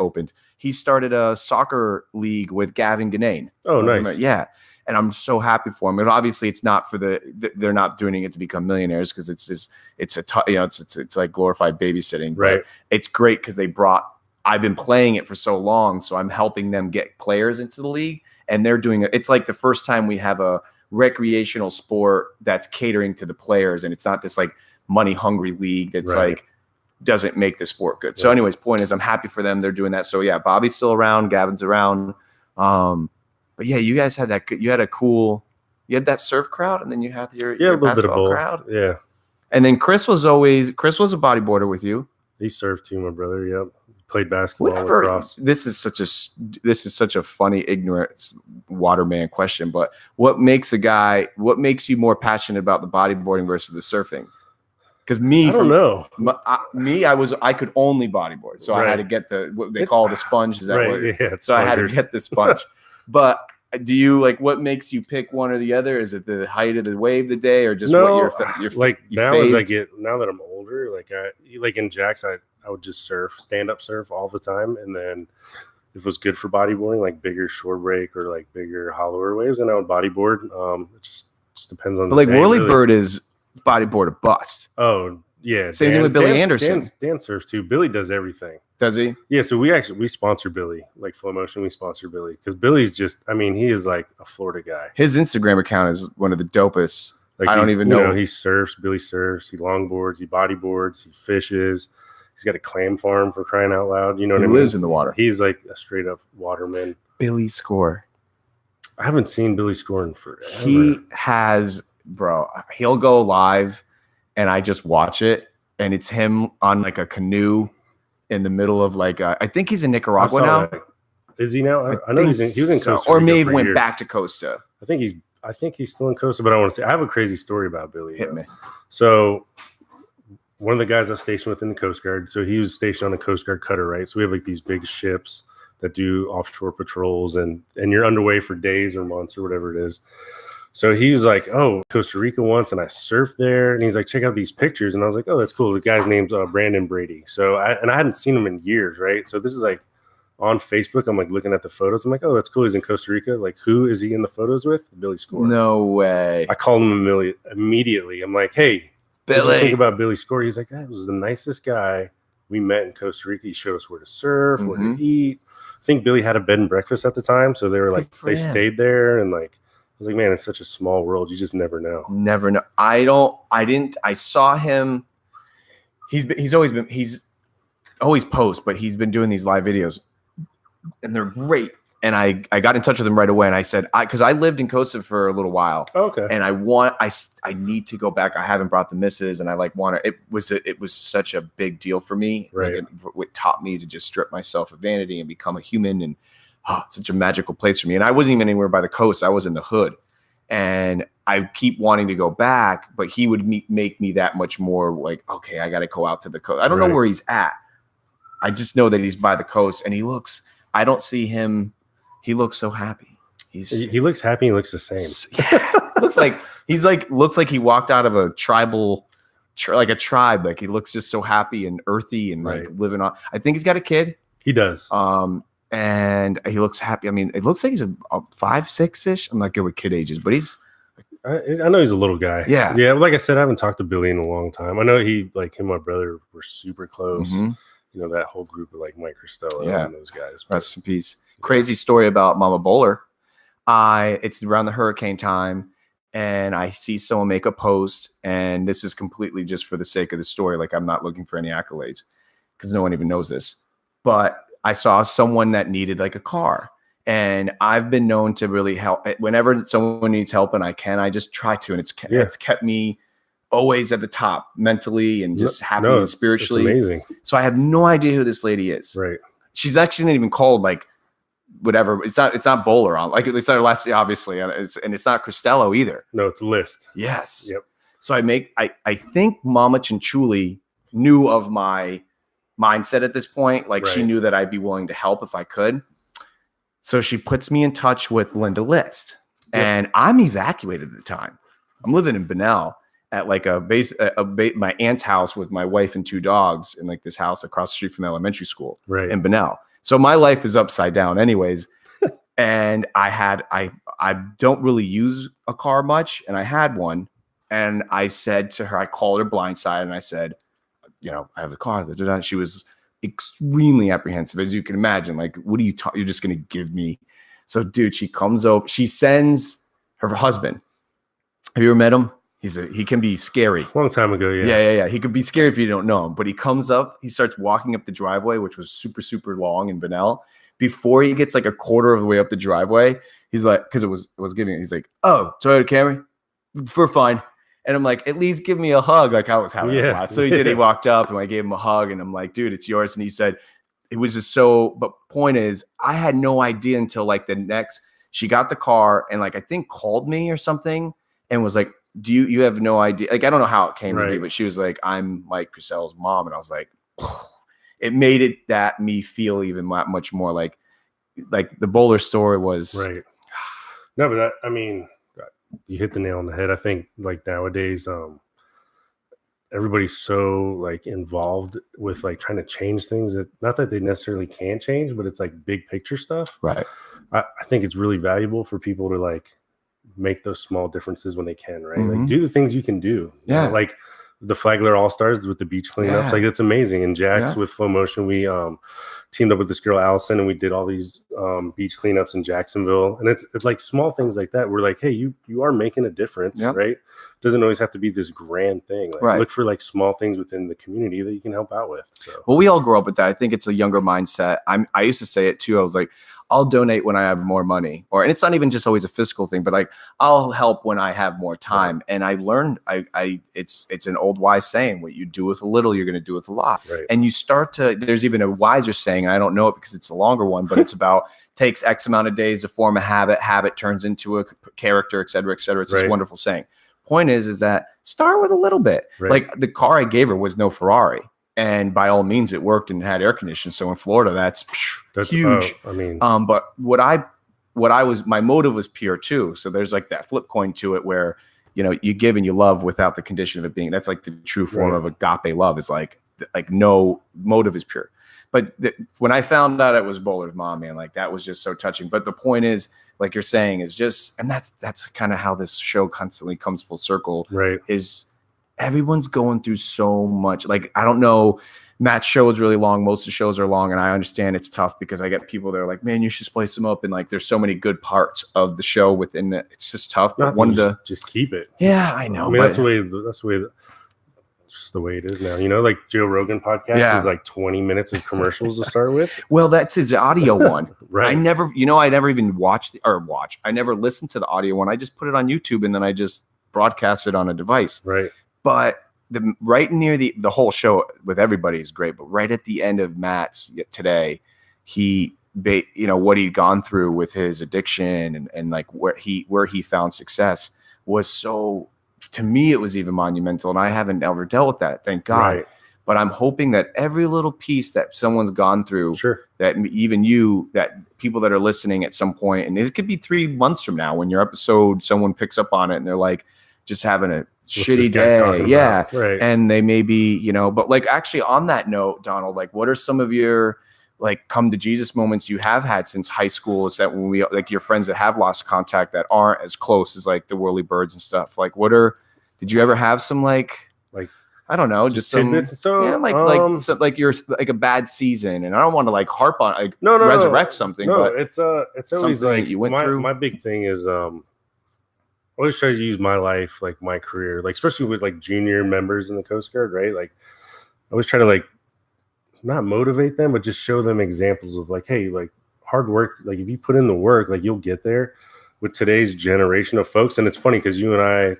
opened. He started a soccer league with Gavin Ganane. Oh, nice. Yeah. And I'm so happy for him. But obviously it's not for they're not doing it to become millionaires, because it's like glorified babysitting. Right. But it's great because I've been playing it for so long. So I'm helping them get players into the league, and they're doing it. It's like the first time we have a recreational sport that's catering to the players. And it's not this like money hungry league that's like, doesn't make the sport good. So anyways, point is I'm happy for them. They're doing that. So yeah, Bobby's still around. Gavin's around. But yeah, you guys had that. You had that surf crowd, and then you had your a little bit of basketball both. crowd. Yeah. And then Chris was a bodyboarder with you. He surfed too, my brother. Yep. Played basketball, lacrosse. This is such a funny, ignorant waterman question. But what makes you more passionate about the bodyboarding versus the surfing? Because I don't know. I could only bodyboard, so I had to get what they call it a sponge. Is that right? Yeah. So I had to get the sponge. But do you what makes you pick one or the other? Is it the height of the wave the day, or just what you're like now as now that I'm older, like in Jax, I would just stand up surf all the time, and then if it was good for bodyboarding, like bigger short break or like bigger hollower waves, and I would bodyboard. It just depends on. But Whirly Bird is bodyboard a bust. Oh yeah, same thing with Billy Anderson. Dan surfs too. Billy does everything. Does he? Yeah. So we sponsor Billy, like Flow Motion. We sponsor Billy because Billy's he is like a Florida guy. His Instagram account is one of the dopest. Like I don't even know. He surfs. Billy surfs. He longboards. He bodyboards. He fishes. He's got a clam farm, for crying out loud. You know what I mean? He lives in the water. He's like a straight up waterman. Billy score. I haven't seen Billy score in forever. He has, bro. He'll go live, and I just watch it, and it's him on like a canoe in the middle of I think he's in Nicaragua now. That. Is he now? I know he was in Costa Rica or maybe went back to Costa. I think he's still in Costa, but I want to say I have a crazy story about Billy. Hit me. So one of the guys I was stationed with in the Coast Guard, so he was stationed on a Coast Guard cutter, right? So we have like these big ships that do offshore patrols, and you're underway for days or months or whatever it is. So he was like, oh, Costa Rica once, and I surfed there. And he's like, check out these pictures. And I was like, oh, that's cool. The guy's name's Brandon Brady. So I hadn't seen him in years, right? So this is like on Facebook. I'm like looking at the photos. I'm like, oh, that's cool. He's in Costa Rica. Like, who is he in the photos with? Billy Score. No way. I called him immediately. I'm like, hey, Billy. What do you think about Billy Score? He's like, that was the nicest guy we met in Costa Rica. He showed us where to surf, where to eat. I think Billy had a bed and breakfast at the time. So they were like, they stayed there, and like, I was like, man, it's such a small world. You just never know. Never know. I saw him. He's always post, but he's been doing these live videos, and they're great. And I got in touch with him right away, and I said, because I lived in Costa for a little while. Okay. And I need to go back. I haven't brought the missus, and it was such a big deal for me. Right. Like it taught me to just strip myself of vanity and become a human, and it's such a magical place for me. And I wasn't even anywhere by the coast. I was in the hood, and I keep wanting to go back, but he would make me that much more like, okay, I got to go out to the coast. I don't know where he's at. I just know that he's by the coast, and I don't see him. He looks so happy. He looks happy. He looks the same. Yeah. looks like he walked out of a tribal, like a tribe. Like he looks just so happy and earthy and like living on. I think he's got a kid. He does. And he looks happy. I mean, it looks like he's a 5, 6-ish. I'm not good with kid ages, but he's. I know he's a little guy. Yeah. Yeah. Like I said, I haven't talked to Billy in a long time. I know him and my brother were super close. Mm-hmm. You know, that whole group of like Mike Costello and those guys. Rest in peace. Crazy story about Mama Bowler. It's around the hurricane time, and I see someone make a post, and this is completely just for the sake of the story. Like, I'm not looking for any accolades because no one even knows this. But I saw someone that needed like a car, and I've been known to really help whenever someone needs help, and I just try to, and it's kept me always at the top mentally and just happy and spiritually. It's amazing. So I have no idea who this lady is. Right. She's actually not even called like whatever. It's not Bowler on. Like it's not her last, obviously, and it's not Costello either. No, it's a list. Yes. Yep. So I think Mama Chinchuli knew of my mindset at this point. Like she knew that I'd be willing to help if I could. So she puts me in touch with Linda List, and I'm evacuated at the time. I'm living in Bunnell at like my aunt's house with my wife and 2 dogs in like this house across the street from elementary school in Bunnell. So my life is upside down anyways. And I don't really use a car much. And I had one, and I said to her, I called her blindside, and I said, I have a car. She was extremely apprehensive, as you can imagine. Like, what are you're just going to give me? So dude, she comes over, she sends her husband. Have you ever met him? he can be scary. Long time ago, yeah. Yeah. He could be scary if you don't know him. But he comes up, he starts walking up the driveway, which was super, super long in Benell. Before he gets like a quarter of the way up the driveway, he's like, because it was giving, he's like, "Oh, Toyota Camry, we're fine." And I'm like, "At least give me a hug." Like I was having a blast. So he did. He walked up and I gave him a hug, and I'm like, "Dude, it's yours." And he said, it was just so. But point is, I had no idea until like the next. She got the car and like I think called me or something and was like, "Do you have no idea?" Like I don't know how it came to me, but she was like, "I'm Mike Crisell's mom," and I was like, it made it that me feel even much more like the Bowler story was right. No, but that, I mean, you hit the nail on the head. I think like nowadays, everybody's so like involved with like trying to change things that not that they necessarily can change, but it's like big picture stuff. Right. I think it's really valuable for people to like make those small differences when they can, right? Mm-hmm. Like do the things you can do. Yeah. You know, like the Flagler All-Stars with the beach cleanups. Like it's amazing. And Jax with Flow Motion, we teamed up with this girl, Allison, and we did all these beach cleanups in Jacksonville. And it's like small things like that. We're like, hey, you are making a difference, right? Doesn't always have to be this grand thing. Like, look for like small things within the community that you can help out with. So well, we all grow up with that. I think it's a younger mindset. I used to say it too. I was like, I'll donate when I have more money, and it's not even just always a fiscal thing, but like I'll help when I have more time. Right. And I learned, it's an old wise saying: what you do with a little, you're going to do with a lot. Right. And you start to. There's even a wiser saying, and I don't know it because it's a longer one, but it's about takes X amount of days to form a habit. Habit turns into a character, et cetera, et cetera. It's this wonderful saying. Point is that start with a little bit. Right. Like the car I gave her was no Ferrari. And by all means, it worked and had air conditioning. So in Florida, that's huge. I mean, but my motive was pure too. So there's like that flip coin to it where, you give and you love without the condition of it being, that's like the true form of agape love is like no motive is pure. But when I found out it was Bowler's mom, man, like that was just so touching. But the point is, like you're saying, is just, and that's kind of how this show constantly comes full circle. Right. Is everyone's going through so much. Like, I don't know, Matt's show is really long. Most of the shows are long. And I understand it's tough because I get people that are like, man, you should spice them up. And like, there's so many good parts of the show within it. It's just tough. But wanted to just keep it. Yeah, I know. I mean, that's just the way it is now. Like Joe Rogan podcast is like 20 minutes of commercials to start with. Well, that's his audio one. Right. I never even I never listened to the audio one. I just put it on YouTube and then I just broadcast it on a device. Right. But right near the whole show with everybody is great, but right at the end of Matt's today, what he'd gone through with his addiction and like where he found success was so, to me, it was even monumental. And I haven't ever dealt with that, thank God. Right. But I'm hoping that every little piece that someone's gone through, that even that people that are listening at some point, and it could be 3 months from now when your episode, someone picks up on it and they're like just having a shitty day. Yeah. Right. And they may be, but like actually on that note, Donald, like what are some of your like come to Jesus moments you have had since high school? Is that when we like your friends that have lost contact that aren't as close as like the Whirly Birds and stuff? Like did you ever have some like I don't know, just some tidbits? So like you're like a bad season, and I don't want to like harp on resurrect something. No, but it's always like you went through. My big thing is I always try to use my life, like my career, like especially with like junior members in the Coast Guard, right? Like I always try to like not motivate them, but just show them examples of like, hey, like hard work, like if you put in the work, like you'll get there with today's generation of folks. And it's funny because you and I,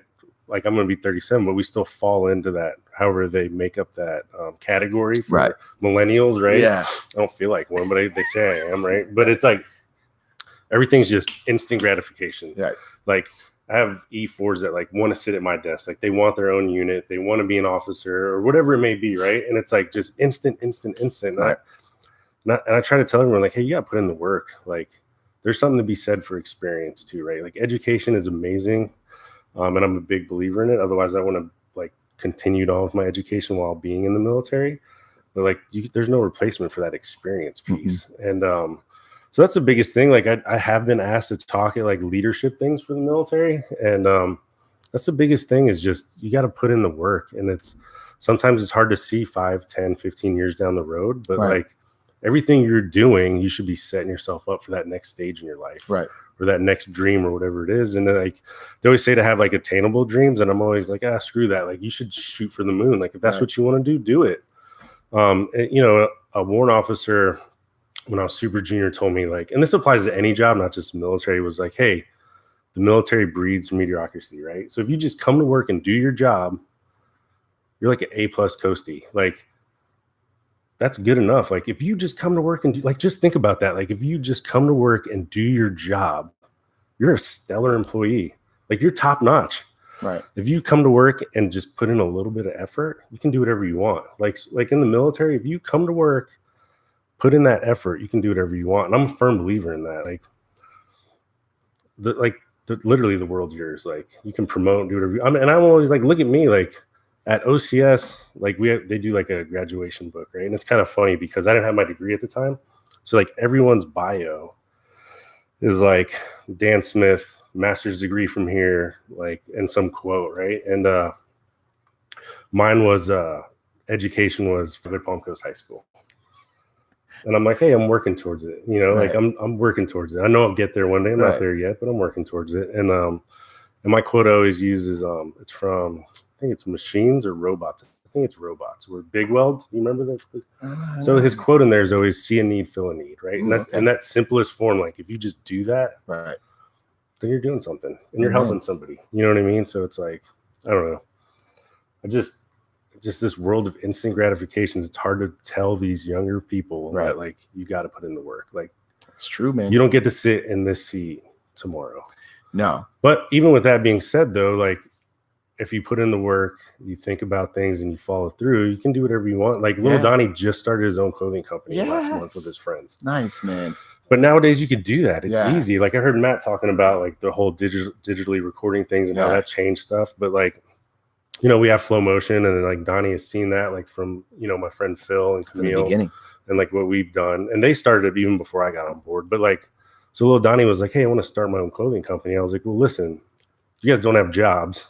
like I'm going to be 37, but we still fall into that, however they make up that category for millennials, right? Yeah. I don't feel like one, but they say I am, right? But it's like everything's just instant gratification. Right. Like I have E4s that like want to sit at my desk. Like they want their own unit. They want to be an officer or whatever it may be, right? And it's like just instant. Right. And I try to tell everyone like, hey, you got to put in the work. Like there's something to be said for experience too, right? Like education is amazing. And I'm a big believer in it. Otherwise, I want to like continue on with my education while being in the military. But like, there's no replacement for that experience piece. Mm-hmm. And so that's the biggest thing. Like I have been asked to talk at like leadership things for the military. And that's the biggest thing is just, you got to put in the work. And sometimes it's hard to see 5, 10, 15 years down the road, but like everything you're doing, you should be setting yourself up for that next stage in your life. Right. or that next dream or whatever it is. And then, like, they always say to have like attainable dreams, and I'm always like, screw that. Like, you should shoot for the moon. Like, if that's what you want to do it. You know, a warrant officer when I was super junior told me, like, and this applies to any job, not just military, was like, hey, the military breeds mediocrity, right? So if you just come to work and do your job, you're like an A+ coastie. Like, that's good enough. Like, if you just come to work and do, like, just think about that. Like, if you just come to work and do your job, you're a stellar employee. Like, you're top notch. Right. If you come to work and just put in a little bit of effort, you can do whatever you want. Like in the military, if you come to work, put in that effort, you can do whatever you want. And I'm a firm believer in that. Literally the world's yours. Like, you can promote and do whatever you, and I'm always like, look at me, like at OCS, like they do like a graduation book, right? And it's kind of funny because I didn't have my degree at the time. So like everyone's bio is like Dan Smith, master's degree from here, like, and some quote, right? And mine was education was for Palm Coast High School. And I'm like, hey, I'm working towards it. You know, like I'm working towards it. I know I'll get there one day. I'm not there yet, but I'm working towards it. And my quote I always use is it's from, I think it's Machines or Robots. I think it's Robots. Where Big Weld, you remember that? So his quote in there is always see a need, fill a need, right? And that's in that simplest form. Like, if you just do that, right, then you're doing something and you're helping somebody. You know what I mean? So it's like, I don't know. Just this world of instant gratification. It's hard to tell these younger people that, like, you got to put in the work. Like, it's true, man. You don't get to sit in this seat tomorrow. No. But even with that being said, though, like, if you put in the work, you think about things and you follow through, you can do whatever you want. Like, Little Donnie just started his own clothing company last month with his friends. Nice, man. But nowadays you could do that. It's easy. Like, I heard Matt talking about like the whole digitally recording things and how that changed stuff. But like, you know, we have Flow Motion, and then like Donnie has seen that, like, from, you know, my friend Phil and Camille, from the beginning, and like what we've done. And they started even before I got on board. But like, so Little Donnie was like, hey, I want to start my own clothing company. I was like, well, listen, you guys don't have jobs.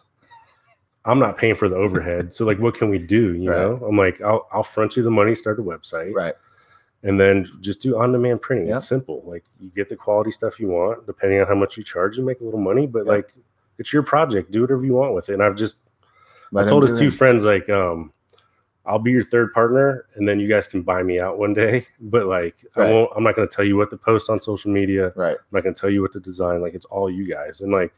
I'm not paying for the overhead. So like, what can we do? You know, I'm like, I'll front you the money, start a website. Right. And then just do on-demand printing. It's simple. Like, you get the quality stuff you want, depending on how much you charge, you make a little money, but like, it's your project. Do whatever you want with it. And I've just, I told his two friends, like, I'll be your third partner, and then you guys can buy me out one day. But like, I'm not going to tell you what to post on social media. Right. I'm not going to tell you what to design. Like, it's all you guys. And like,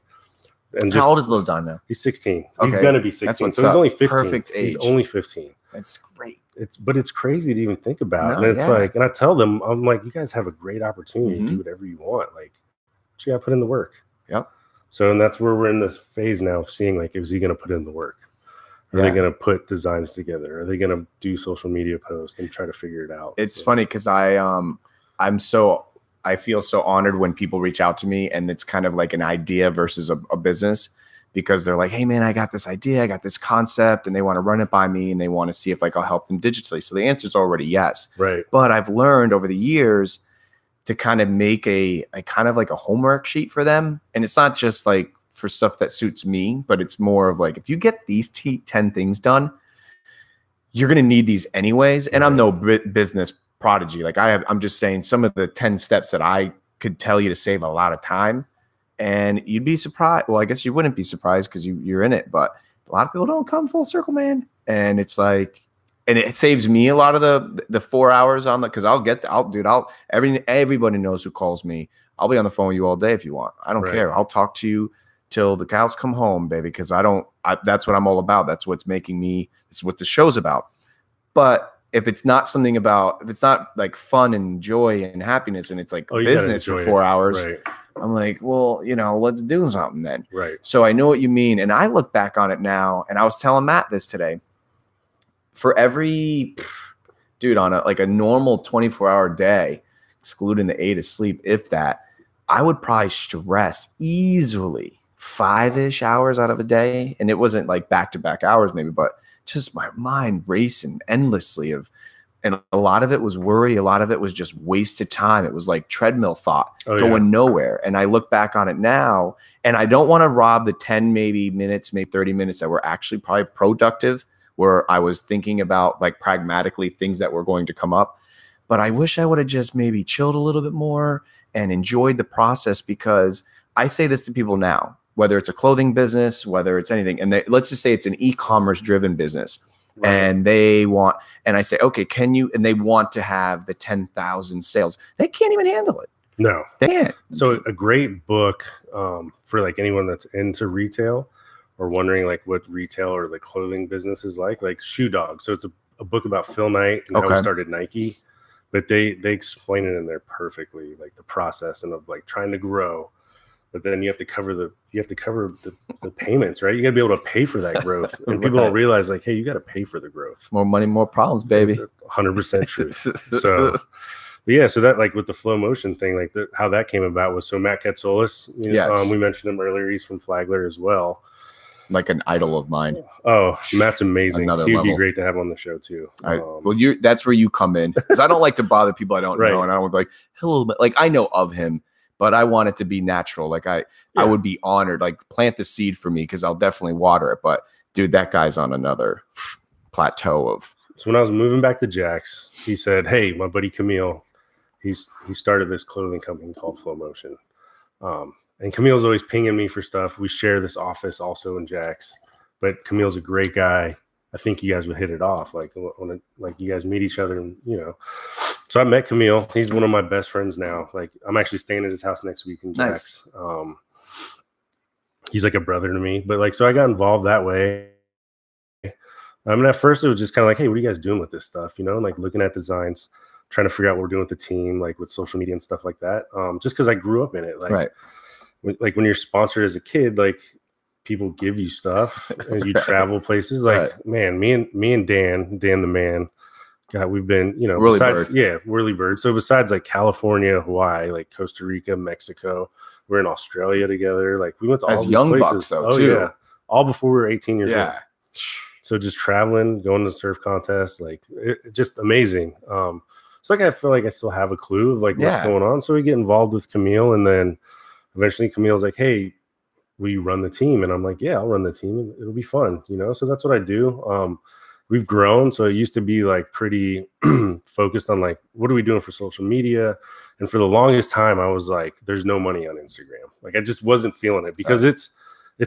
and how old is Little Don now? He's 16. Okay. He's going to be 16. So he's only 15. Perfect age. He's only 15. That's great. But it's crazy to even think about. And it's like, and I tell them, I'm like, you guys have a great opportunity to do whatever you want. Like, but you got to put in the work. Yep. So, and that's where we're in this phase now of seeing, like, is he going to put in the work? Are they going to put designs together? Are they going to do social media posts and try to figure it out? It's funny because I feel so honored when people reach out to me and it's kind of like an idea versus a business, because they're like, hey man, I got this idea, I got this concept, and they want to run it by me and they want to see if like I'll help them digitally. So the answer is already yes. Right. But I've learned over the years to kind of make a kind of like a homework sheet for them. And it's not just like for stuff that suits me, but it's more of like, if you get these 10 things done, you're going to need these anyways. And I'm no business prodigy. Like I'm just saying some of the 10 steps that I could tell you to save a lot of time, and you'd be surprised. Well, I guess you wouldn't be surprised because you're in it, but a lot of people don't come full circle, man. And it's like, and it saves me a lot of the 4 hours on the, cause everybody knows who calls me. I'll be on the phone with you all day if you want. I don't care. I'll talk to you till the cows come home, baby. Cause that's what I'm all about. That's what's making me, this is what the show's about. But if it's not something about, if it's not like fun and joy and happiness, and it's like business for 4 hours, I'm like, well, let's do something then. Right. So I know what you mean. And I look back on it now, and I was telling Matt this today. For every dude on a normal 24-hour day, excluding the 8 of sleep, if that, I would probably stress easily 5-ish hours out of a day. And it wasn't like back-to-back hours maybe, but just my mind racing endlessly and a lot of it was worry. A lot of it was just wasted time. It was like treadmill thought going nowhere. And I look back on it now, and I don't want to rob the 10 maybe 30 minutes that were actually probably productive, where I was thinking about like pragmatically things that were going to come up. but I wish I would have just maybe chilled a little bit more and enjoyed the process, because I say this to people now, whether it's a clothing business, whether it's anything, and let's just say it's an e-commerce driven business. Right. And they want, and I say, okay, can you, and they want to have the 10,000 sales. They can't even handle it. No, they can't. So a great book for like anyone that's into retail or wondering like what retail or the clothing business is like Shoe Dog. So it's a book about Phil Knight and how he started Nike, but they explain it in there perfectly, like the process and of like trying to grow. But then you have to cover the payments, right? You got to be able to pay for that growth, and people don't realize like, hey, you got to pay for the growth. More money, more problems, baby. 100% truth. So, yeah, so that like with the flow motion thing, like how that came about was so Matt Katsolis, we mentioned him earlier. He's from Flagler as well, like an idol of mine. Oh, Matt's amazing. Another He'd level. be great to have on the show too. Well, that's where you come in, because I don't like to bother people I don't know, and I don't like hello, like I know of him. But I want it to be natural. Like I would be honored. Like plant the seed for me, because I'll definitely water it. But dude, that guy's on another plateau of. So when I was moving back to Jack's, he said, "Hey, my buddy Camille, he started this clothing company called Flow Motion." And Camille's always pinging me for stuff. We share this office also in Jack's, but Camille's a great guy. I think you guys would hit it off. Like when you guys meet each other, and So I met Camille. He's one of my best friends now. Like I'm actually staying at his house next week in Jack's. Nice. He's like a brother to me. But so I got involved that way. I mean, at first it was just kind of like, hey, what are you guys doing with this stuff? Like looking at designs, trying to figure out what we're doing with the team, like with social media and stuff like that. Just because I grew up in it. Like when you're sponsored as a kid, like people give you stuff and you travel places. Like man, me and Dan the man. God, we've been, whirly bird. So besides like California, Hawaii, like Costa Rica, Mexico, we're in Australia together. Like we went to all these young places. Bucks though, too. Yeah, all before we were 18 years old. So just traveling, going to surf contests, like just amazing. So I feel like I still have a clue of like what's going on. So we get involved with Camille, and then eventually Camille's like, "Hey, will you run the team?" And I'm like, "Yeah, I'll run the team. It'll be fun." So that's what I do. We've grown. So it used to be like pretty focused on like, what are we doing for social media? And for the longest time, I was like, there's no money on Instagram. Like I just wasn't feeling it, because it's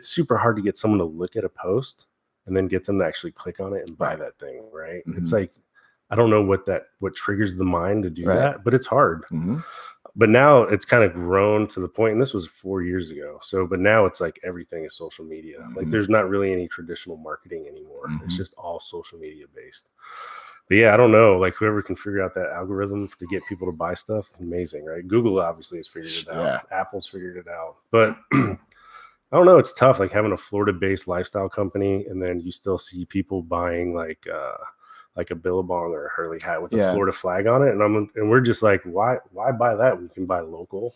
super hard to get someone to look at a post and then get them to actually click on it and buy that thing. Right. Mm-hmm. It's like, I don't know what triggers the mind to do that, but it's hard. Mm-hmm. But now it's kind of grown to the point, and this was 4 years ago. But now it's like everything is social media. Mm-hmm. Like there's not really any traditional marketing anymore. Mm-hmm. It's just all social media based. But yeah, I don't know. Like whoever can figure out that algorithm to get people to buy stuff, amazing, right? Google obviously has figured it out. Yeah. Apple's figured it out. But I don't know. It's tough. Like having a Florida-based lifestyle company, and then you still see people buying like a Billabong or a Hurley hat with a Florida flag on it. And we're just like, why buy that when you can buy local,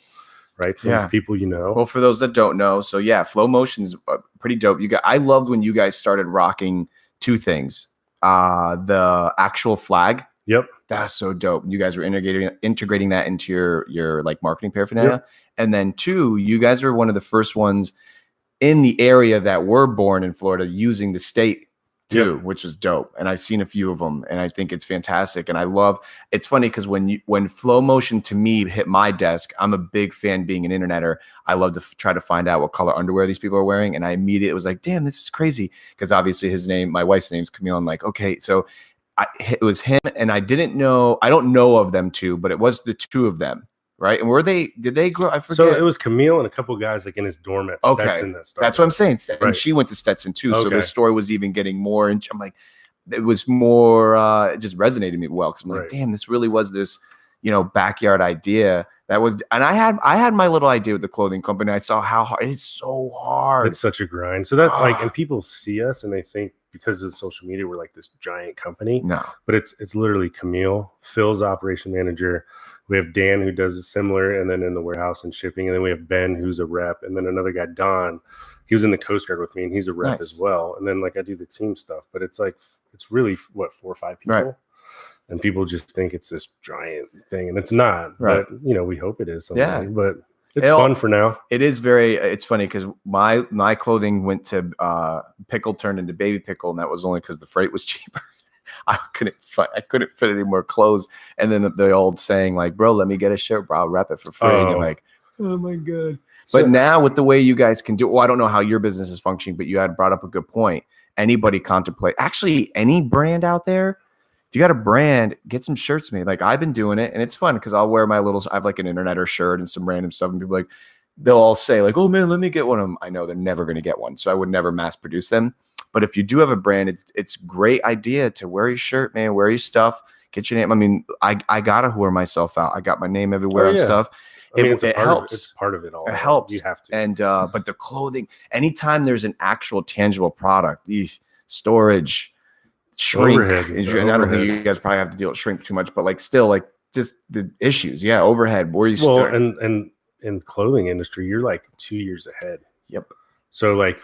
right? So people, Well, for those that don't know, so Flow Motion's pretty dope. I loved when you guys started rocking two things. The actual flag. Yep. That's so dope. You guys were integrating that into your like marketing paraphernalia. Yep. And then two, you guys were one of the first ones in the area that were born in Florida using the state too, which is dope. And I've seen a few of them, and I think it's fantastic. And it's funny because when Flow Motion to me hit my desk, I'm a big fan, being an interneter. I love to try to find out what color underwear these people are wearing. And I immediately was like, damn, this is crazy. Because obviously my wife's name's Camille. I'm like, okay, so it was him, and I don't know of them two, but it was the two of them. Right. And did they grow? I forget. So it was Camille and a couple of guys like in his dorm at Stetson. That's what I'm saying. And she went to Stetson too. Okay. So the story was even getting more. And I'm like, it was more, it just resonated me well. Cause I'm like, damn, this really was this, backyard idea that was, and I had my little idea with the clothing company. I saw how hard it's so hard. It's such a grind. So that and people see us and they think because of social media, we're like this giant company. No, but it's literally Camille, Phil's operation manager. We have Dan who does it similar, and then in the warehouse and shipping. And then we have Ben who's a rep, and then another guy, Don. He was in the Coast Guard with me, and he's a rep as well. And then like I do the team stuff, but it's really 4 or 5 people, and people just think it's this giant thing, and it's not. Right. But we hope it is. Someday. But it's fun for now. It is it's funny because my clothing went to Pickle turned into Baby Pickle, and that was only because the freight was cheaper. I couldn't fit any more clothes. And then the old saying like, bro, let me get a shirt, bro. I'll rep it for free. And you're like, oh my God. But now with the way you guys can do, well, I don't know how your business is functioning, but you had brought up a good point. Anybody contemplate, actually any brand out there, if you got a brand, get some shirts made. Like I've been doing it and it's fun because I'll wear I have like an interneter shirt and some random stuff and people like, they'll all say like, oh man, let me get one of them. I know they're never going to get one. So I would never mass produce them. But if you do have a brand, it's a great idea to wear your shirt, man, wear your stuff, get your name. I mean, I got to whore myself out. I got my name everywhere and stuff. I mean, it helps. It's part of it all. It helps. You have to. And, but the clothing, anytime there's an actual tangible product, storage, shrink. And I don't think you guys probably have to deal with shrink too much, but like still like just the issues. Yeah. Overhead. Where you start. And in clothing industry, you're like 2 years ahead. Yep. So like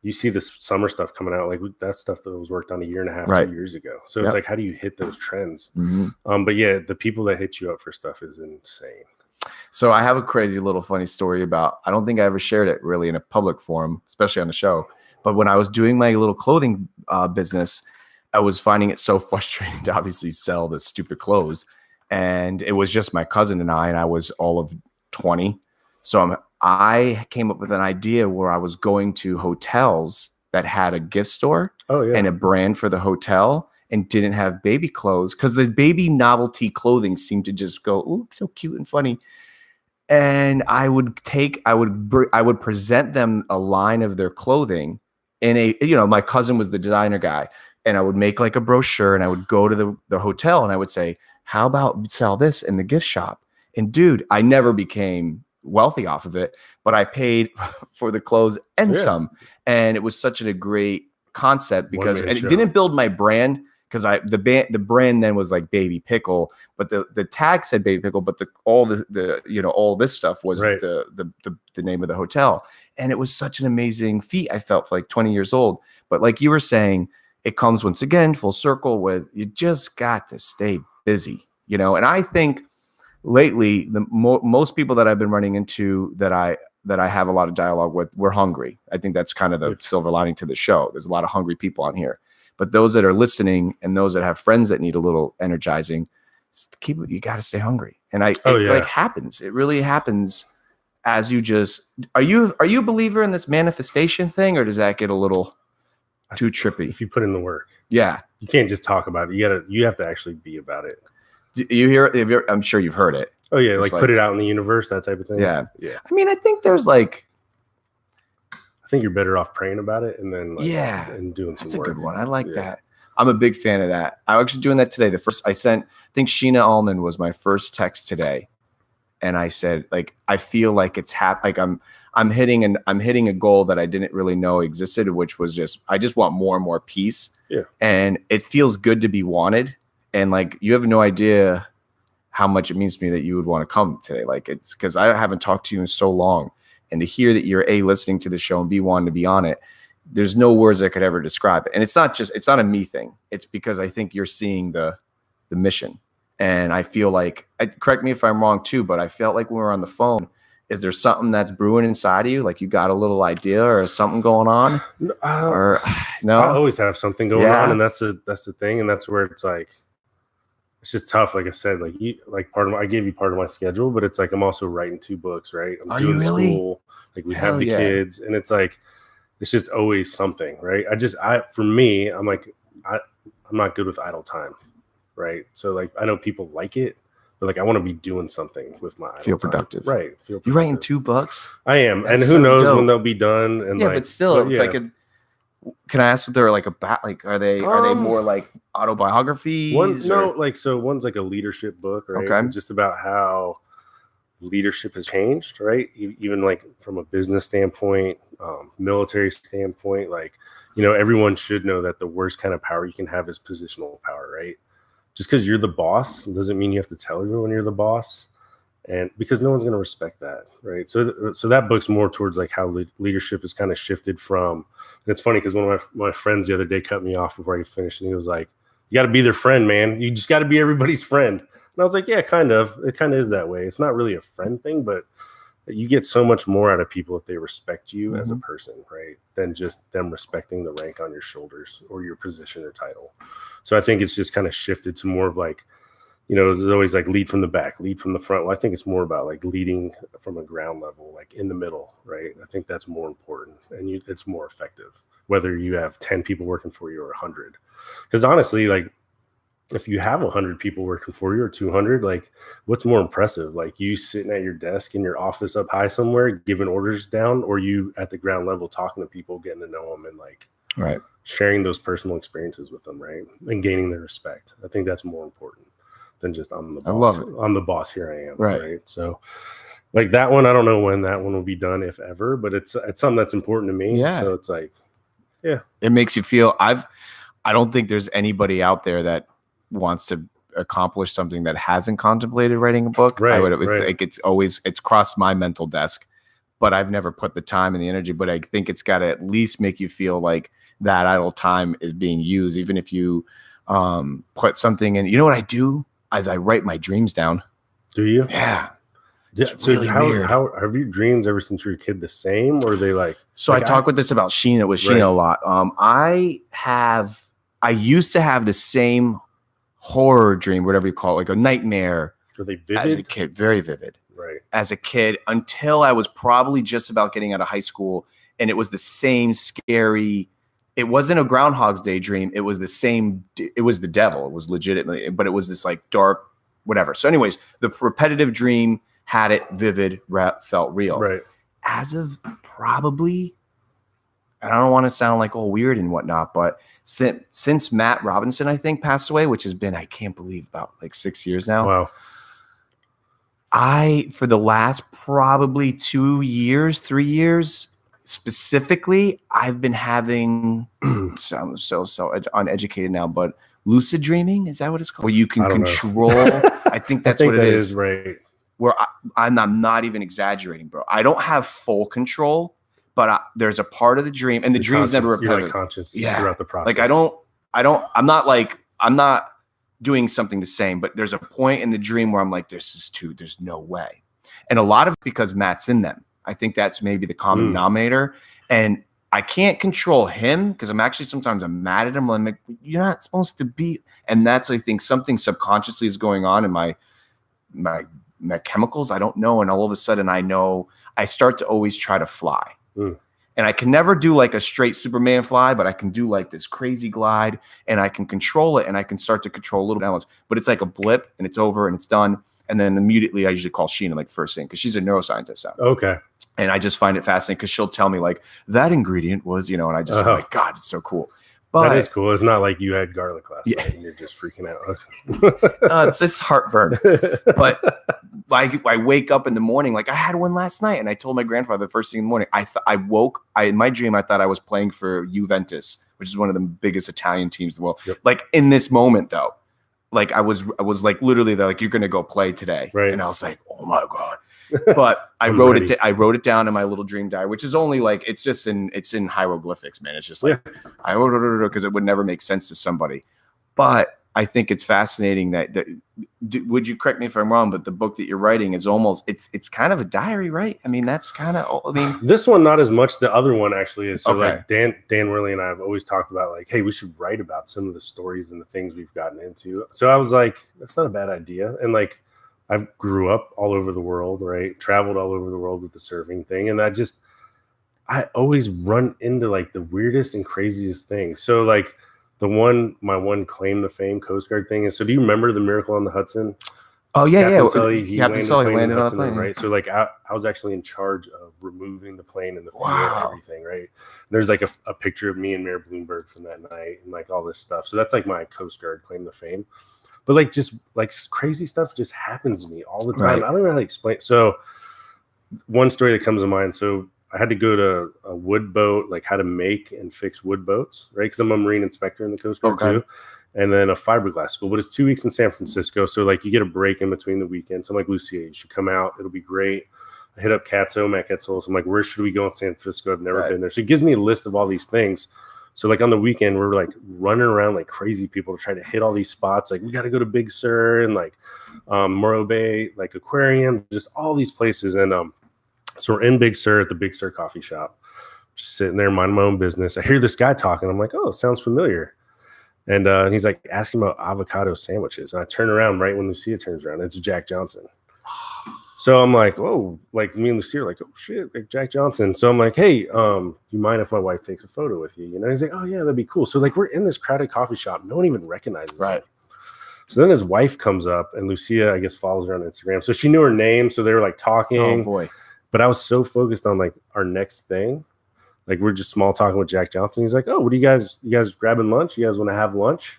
you see this summer stuff coming out, like that stuff that was worked on 1.5 years, 2 years ago. So it's like, how do you hit those trends? Mm-hmm. But yeah, the people that hit you up for stuff is insane. So I have a crazy little funny story about, I don't think I ever shared it really in a public forum, especially on the show. But when I was doing my little clothing business, I was finding it so frustrating to obviously sell the stupid clothes. And it was just my cousin and I was all of 20. So I came up with an idea where I was going to hotels that had a gift store and a brand for the hotel and didn't have baby clothes because the baby novelty clothing seemed to just go, ooh, so cute and funny. And I would present them a line of their clothing in my cousin was the designer guy, and I would make like a brochure and I would go to the hotel and I would say, how about sell this in the gift shop? And dude, I never became wealthy off of it, but I paid for the clothes and some. And it was such a great concept because it didn't build my brand because the brand then was like Baby Pickle, but the tag said Baby Pickle, but all this stuff was the name of the hotel. And it was such an amazing feat. I felt for like 20 years old. But like you were saying, it comes once again full circle with you just got to stay busy, and I think lately most people that I've been running into that I have a lot of dialogue with, we're hungry. I think that's kind of the silver lining to the show. There's a lot of hungry people on here, but those that are listening and those that have friends that need a little energizing, you got to stay hungry. And it happens. It really happens as you just, are you a believer in this manifestation thing, or does that get a little too trippy? If you put in the work. Yeah. You can't just talk about it. You have to actually be about it. You hear it? I'm sure you've heard it. Oh yeah, like put it out in the universe, that type of thing. Yeah. I mean, I think there's like, I think you're better off praying about it and then and doing some work. That's a good one. I like that. I'm a big fan of that. I'm actually doing that today. I think Sheena Allman was my first text today, and I said like I feel like it's like I'm hitting a goal that I didn't really know existed, which was I just want more and more peace. Yeah, and it feels good to be wanted. And like, you have no idea how much it means to me that you would want to come today. Like, it's because I haven't talked to you in so long, and to hear that you're listening to the show and wanting to be on it, there's no words that could ever describe it. And it's not a me thing. It's because I think you're seeing the mission. And I feel like, correct me if I'm wrong too, but I felt like when we were on the phone, is there something that's brewing inside of you? Like you got a little idea or something going on? Or no? I always have something going on, and that's the thing. And that's where it's like, it's just tough. Like I said, I gave you part of my schedule, but it's like, I'm also writing 2 books, right? I'm doing school. Like we have the kids, and it's like, it's just always something, right? For me, I'm like, I'm not good with idle time, right? So like, I know people like it, but like, I want to be doing something with my feel productive, time. Right? Feel productive. You're writing 2 books. I am, and who knows when they'll be done? And but still, it's like a. Can I ask if they're like are they more like autobiographies? One's like a leadership book, right? Okay. Just about how leadership has changed, right? Even like from a business standpoint, military standpoint, like, everyone should know that the worst kind of power you can have is positional power, right? Just because you're the boss doesn't mean you have to tell everyone you're the boss. And because no one's going to respect that, right? So that book's more towards like how leadership is kind of shifted from. And it's funny because one of my friends the other day cut me off before I finished, and he was like, "You got to be their friend, man. You just got to be everybody's friend." And I was like, "Yeah, kind of. It kind of is that way. It's not really a friend thing, but you get so much more out of people if they respect you as a person, right? Than just them respecting the rank on your shoulders or your position or title. So I think it's just kind of shifted to more of like, you know, there's always like lead from the back, lead from the front. Well, I think it's more about like leading from a ground level, like in the middle, right? I think that's more important and it's more effective, whether you have 10 people working for you or 100. Because honestly, like if you have 100 people working for you or 200, like what's more impressive? Like you sitting at your desk in your office up high somewhere, giving orders down, or you at the ground level talking to people, getting to know them and like sharing those personal experiences with them, right? And gaining their respect. I think that's more important than just I'm the boss. I love it. I'm the boss. Here I am. Right. So like that one, I don't know when that one will be done, if ever, but it's something that's important to me. Yeah. So it's like, yeah, it makes you feel. I don't think there's anybody out there that wants to accomplish something that hasn't contemplated writing a book. Right, Like it's crossed my mental desk, but I've never put the time and the energy. But I think it's got to at least make you feel like that idle time is being used, even if you put something in. You know what I do? As I write my dreams down. Do you? Yeah. So really how have your dreams ever since you were a kid the same, or are they like? So I talk with this about Sheena with Sheena a lot. I used to have the same horror dream, whatever you call it, like a nightmare. Are they vivid? As a kid, very vivid. Right. As a kid, until I was probably just about getting out of high school, and it was the same scary. It wasn't a Groundhog's Day dream. It was the same. It was the devil. It was legitimately, but it was this like dark, whatever. So, anyways, the repetitive dream had it vivid, felt real. Right. As of probably, I don't want to sound like all weird and whatnot, but since Matt Robinson, I think, passed away, which has been, I can't believe, about like 6 years now. Wow. For the last probably 2 years, 3 years specifically, I've been having, I'm so uneducated now, but lucid dreaming, is that what it's called? Where you can control, I think that's what it is. Right. Where I'm not even exaggerating, bro. I don't have full control, but there's a part of the dream, and the dream's never repetitive. You're like conscious throughout the process. Like I'm not doing something the same, but there's a point in the dream where I'm like, there's no way. And a lot of it because Matt's in them. I think that's maybe the common denominator. And I can't control him because sometimes I'm mad at him. I'm like, you're not supposed to be. And that's, I think, something subconsciously is going on in my chemicals. I don't know. And all of a sudden I start to always try to fly. And I can never do like a straight Superman fly, but I can do like this crazy glide, and I can control it, and I can start to control little animals. But it's like a blip, and it's over, and it's done. And then immediately I usually call Sheena like the first thing, because she's a neuroscientist. Okay. And I just find it fascinating because she'll tell me like that ingredient was, and I just I'm like, God, it's so cool. But that is cool. It's not like you had garlic last night and you're just freaking out. It's heartburn. But I wake up in the morning, like I had one last night, and I told my grandfather the first thing in the morning. In my dream, I thought I was playing for Juventus, which is one of the biggest Italian teams in the world. Yep. Like in this moment, though, like I was like literally, they're like, you're gonna go play today, right? And I was like, oh my God. But I wrote it down in my little dream diary, which is only like it's in hieroglyphics, man. It's just like I wrote it because it would never make sense to somebody. But I think it's fascinating that would you correct me if I'm wrong, but the book that you're writing is almost it's kind of a diary, right? I mean, that's kind of this one not as much. The other one actually is. So like Dan Worley and I have always talked about like, hey, we should write about some of the stories and the things we've gotten into. So I was like, that's not a bad idea, and like. I grew up all over the world, right? Traveled all over the world with the surfing thing. And I always run into like the weirdest and craziest things. So like my one claim to fame Coast Guard thing is, so do you remember the Miracle on the Hudson? Oh yeah. Captain Sully landed on the plane, right? So like I was actually in charge of removing the plane and the fuel and everything, right? And there's like a picture of me and Mayor Bloomberg from that night and like all this stuff. So that's like my Coast Guard claim to fame. But like just like crazy stuff just happens to me all the time. Right. I don't know how to explain. So one story that comes to mind. So I had to go to a wood boat, like how to make and fix wood boats, right? Because I'm a marine inspector in the Coast Guard too. And then a fiberglass school. But it's 2 weeks in San Francisco. So like you get a break in between the weekends. So I'm like, Lucia, you should come out. It'll be great. I hit up Matt Ketzel. So I'm like, where should we go in San Francisco? I've never been there. So it gives me a list of all these things. So like on the weekend, we're like running around like crazy people to try to hit all these spots. Like we got to go to Big Sur and like Morro Bay, like aquarium, just all these places. And So we're in Big Sur at the Big Sur coffee shop, just sitting there minding my own business. I hear this guy talking. I'm like, oh, sounds familiar. And he's like asking about avocado sandwiches. And I turn around right when Lucia turns around. It's Jack Johnson. So I'm like, oh, like me and Lucia are like, oh shit, like Jack Johnson. So I'm like, hey, you mind if my wife takes a photo with you? You know, he's like, oh yeah, that'd be cool. So like we're in this crowded coffee shop. No one even recognizes him. So then his wife comes up and Lucia, I guess, follows her on Instagram. So she knew her name. So they were like talking. Oh boy. But I was so focused on like our next thing. Like we're just small talking with Jack Johnson. He's like, oh, what do you guys grabbing lunch? You guys want to have lunch?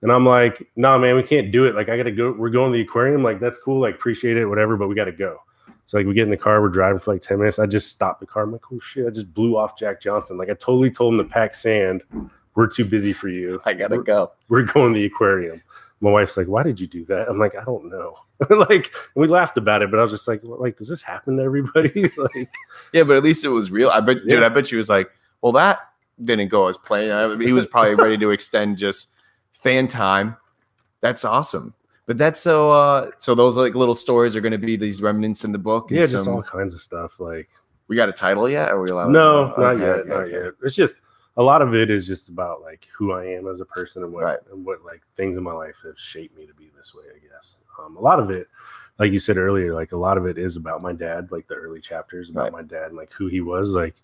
And I'm like, no, man, we can't do it. Like I got to go. We're going to the aquarium. Like, that's cool. Like, appreciate it, whatever, but we got to go. So like we get in the car, we're driving for like 10 minutes. I just stopped the car. I'm like, oh shit, I just blew off Jack Johnson. Like I totally told him to pack sand. We're too busy for you. I got to go. We're going to the aquarium. My wife's like, why did you do that? I'm like, I don't know. Like, we laughed about it, but I was just like, does this happen to everybody? Like, yeah, but at least it was real. I bet, dude, I bet she was like, well, that didn't go as planned. I mean, he was probably ready to extend just fan time. That's awesome. But that's so those like little stories are going to be these remnants in the book. Yeah, just all kinds of stuff. Like, we got a title yet? Or are we allowed? No, not yet. Not yet. It's just a lot of it is just about like who I am as a person and what like things in my life have shaped me to be this way, I guess. A lot of it, like you said earlier, like a lot of it is about my dad, like the early chapters about my dad and like who he was. Like,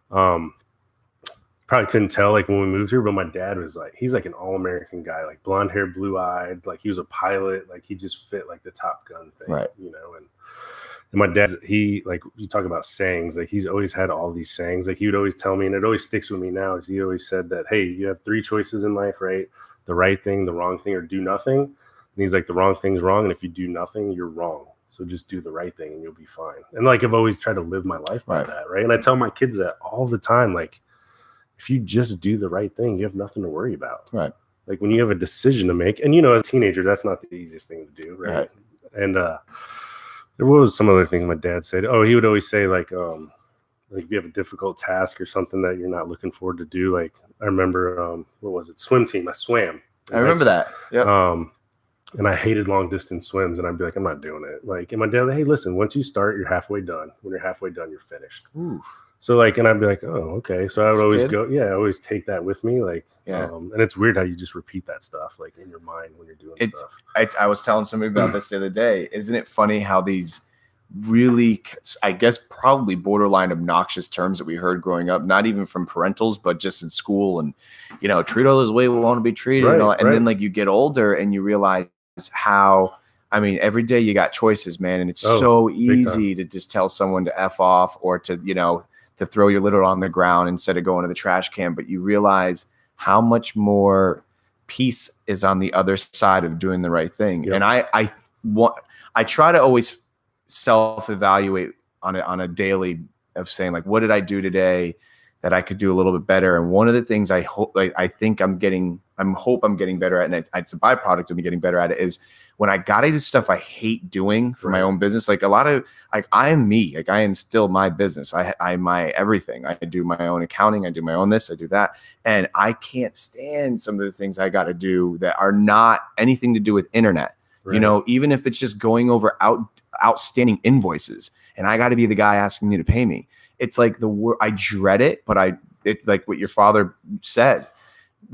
probably couldn't tell like when we moved here, but my dad was like, he's like an all-American guy, like blonde hair, blue-eyed, like he was a pilot, like he just fit like the Top Gun thing, you know. And my dad, he, like, you talk about sayings, like he's always had all these sayings. Like he would always tell me, and it always sticks with me now, is he always said that, hey, you have 3 choices in life, right? The right thing, the wrong thing, or do nothing. And he's like, the wrong thing's wrong, and if you do nothing, you're wrong. So just do the right thing and you'll be fine. And like I've always tried to live my life by that, right? And I tell my kids that all the time, like, if you just do the right thing, you have nothing to worry about. Right. Like when you have a decision to make, and you know, as a teenager, that's not the easiest thing to do, right? And there was some other things my dad said. Oh, he would always say like if you have a difficult task or something that you're not looking forward to do, like I remember what was it? Swim team. I swam. I remember that. Yeah. And I hated long distance swims, and I'd be like, I'm not doing it. Like, and my dad, hey, listen, once you start, you're halfway done. When you're halfway done, you're finished. Ooh. So like, and I'd be like, oh, okay. So I would always go, I always take that with me. Like, and it's weird how you just repeat that stuff like in your mind when you're doing stuff. I was telling somebody about this the other day. Isn't it funny how these really, I guess, probably borderline obnoxious terms that we heard growing up, not even from parentals, but just in school, and, you know, treat others the way we want to be treated. And then like you get older and you realize how, I mean, every day you got choices, man. And it's so easy to just tell someone to F off or to, you know, to throw your litter on the ground instead of going to the trash can. But you realize how much more peace is on the other side of doing the right thing. Yep. And I try to always self-evaluate on a daily of saying, like, what did I do today that I could do a little bit better? And one of the things I hope, like, I think I'm getting better at, and it's a byproduct of me getting better at it, is when I got to do stuff I hate doing for my own business. Like a lot of, like, I am me, like I am still my business. I'm my everything. I do my own accounting. I do my own this, I do that. And I can't stand some of the things I got to do that are not anything to do with internet. Right. You know, even if it's just going over outstanding invoices and I got to be the guy asking you to pay me. It's like I dread it, but it's like what your father said.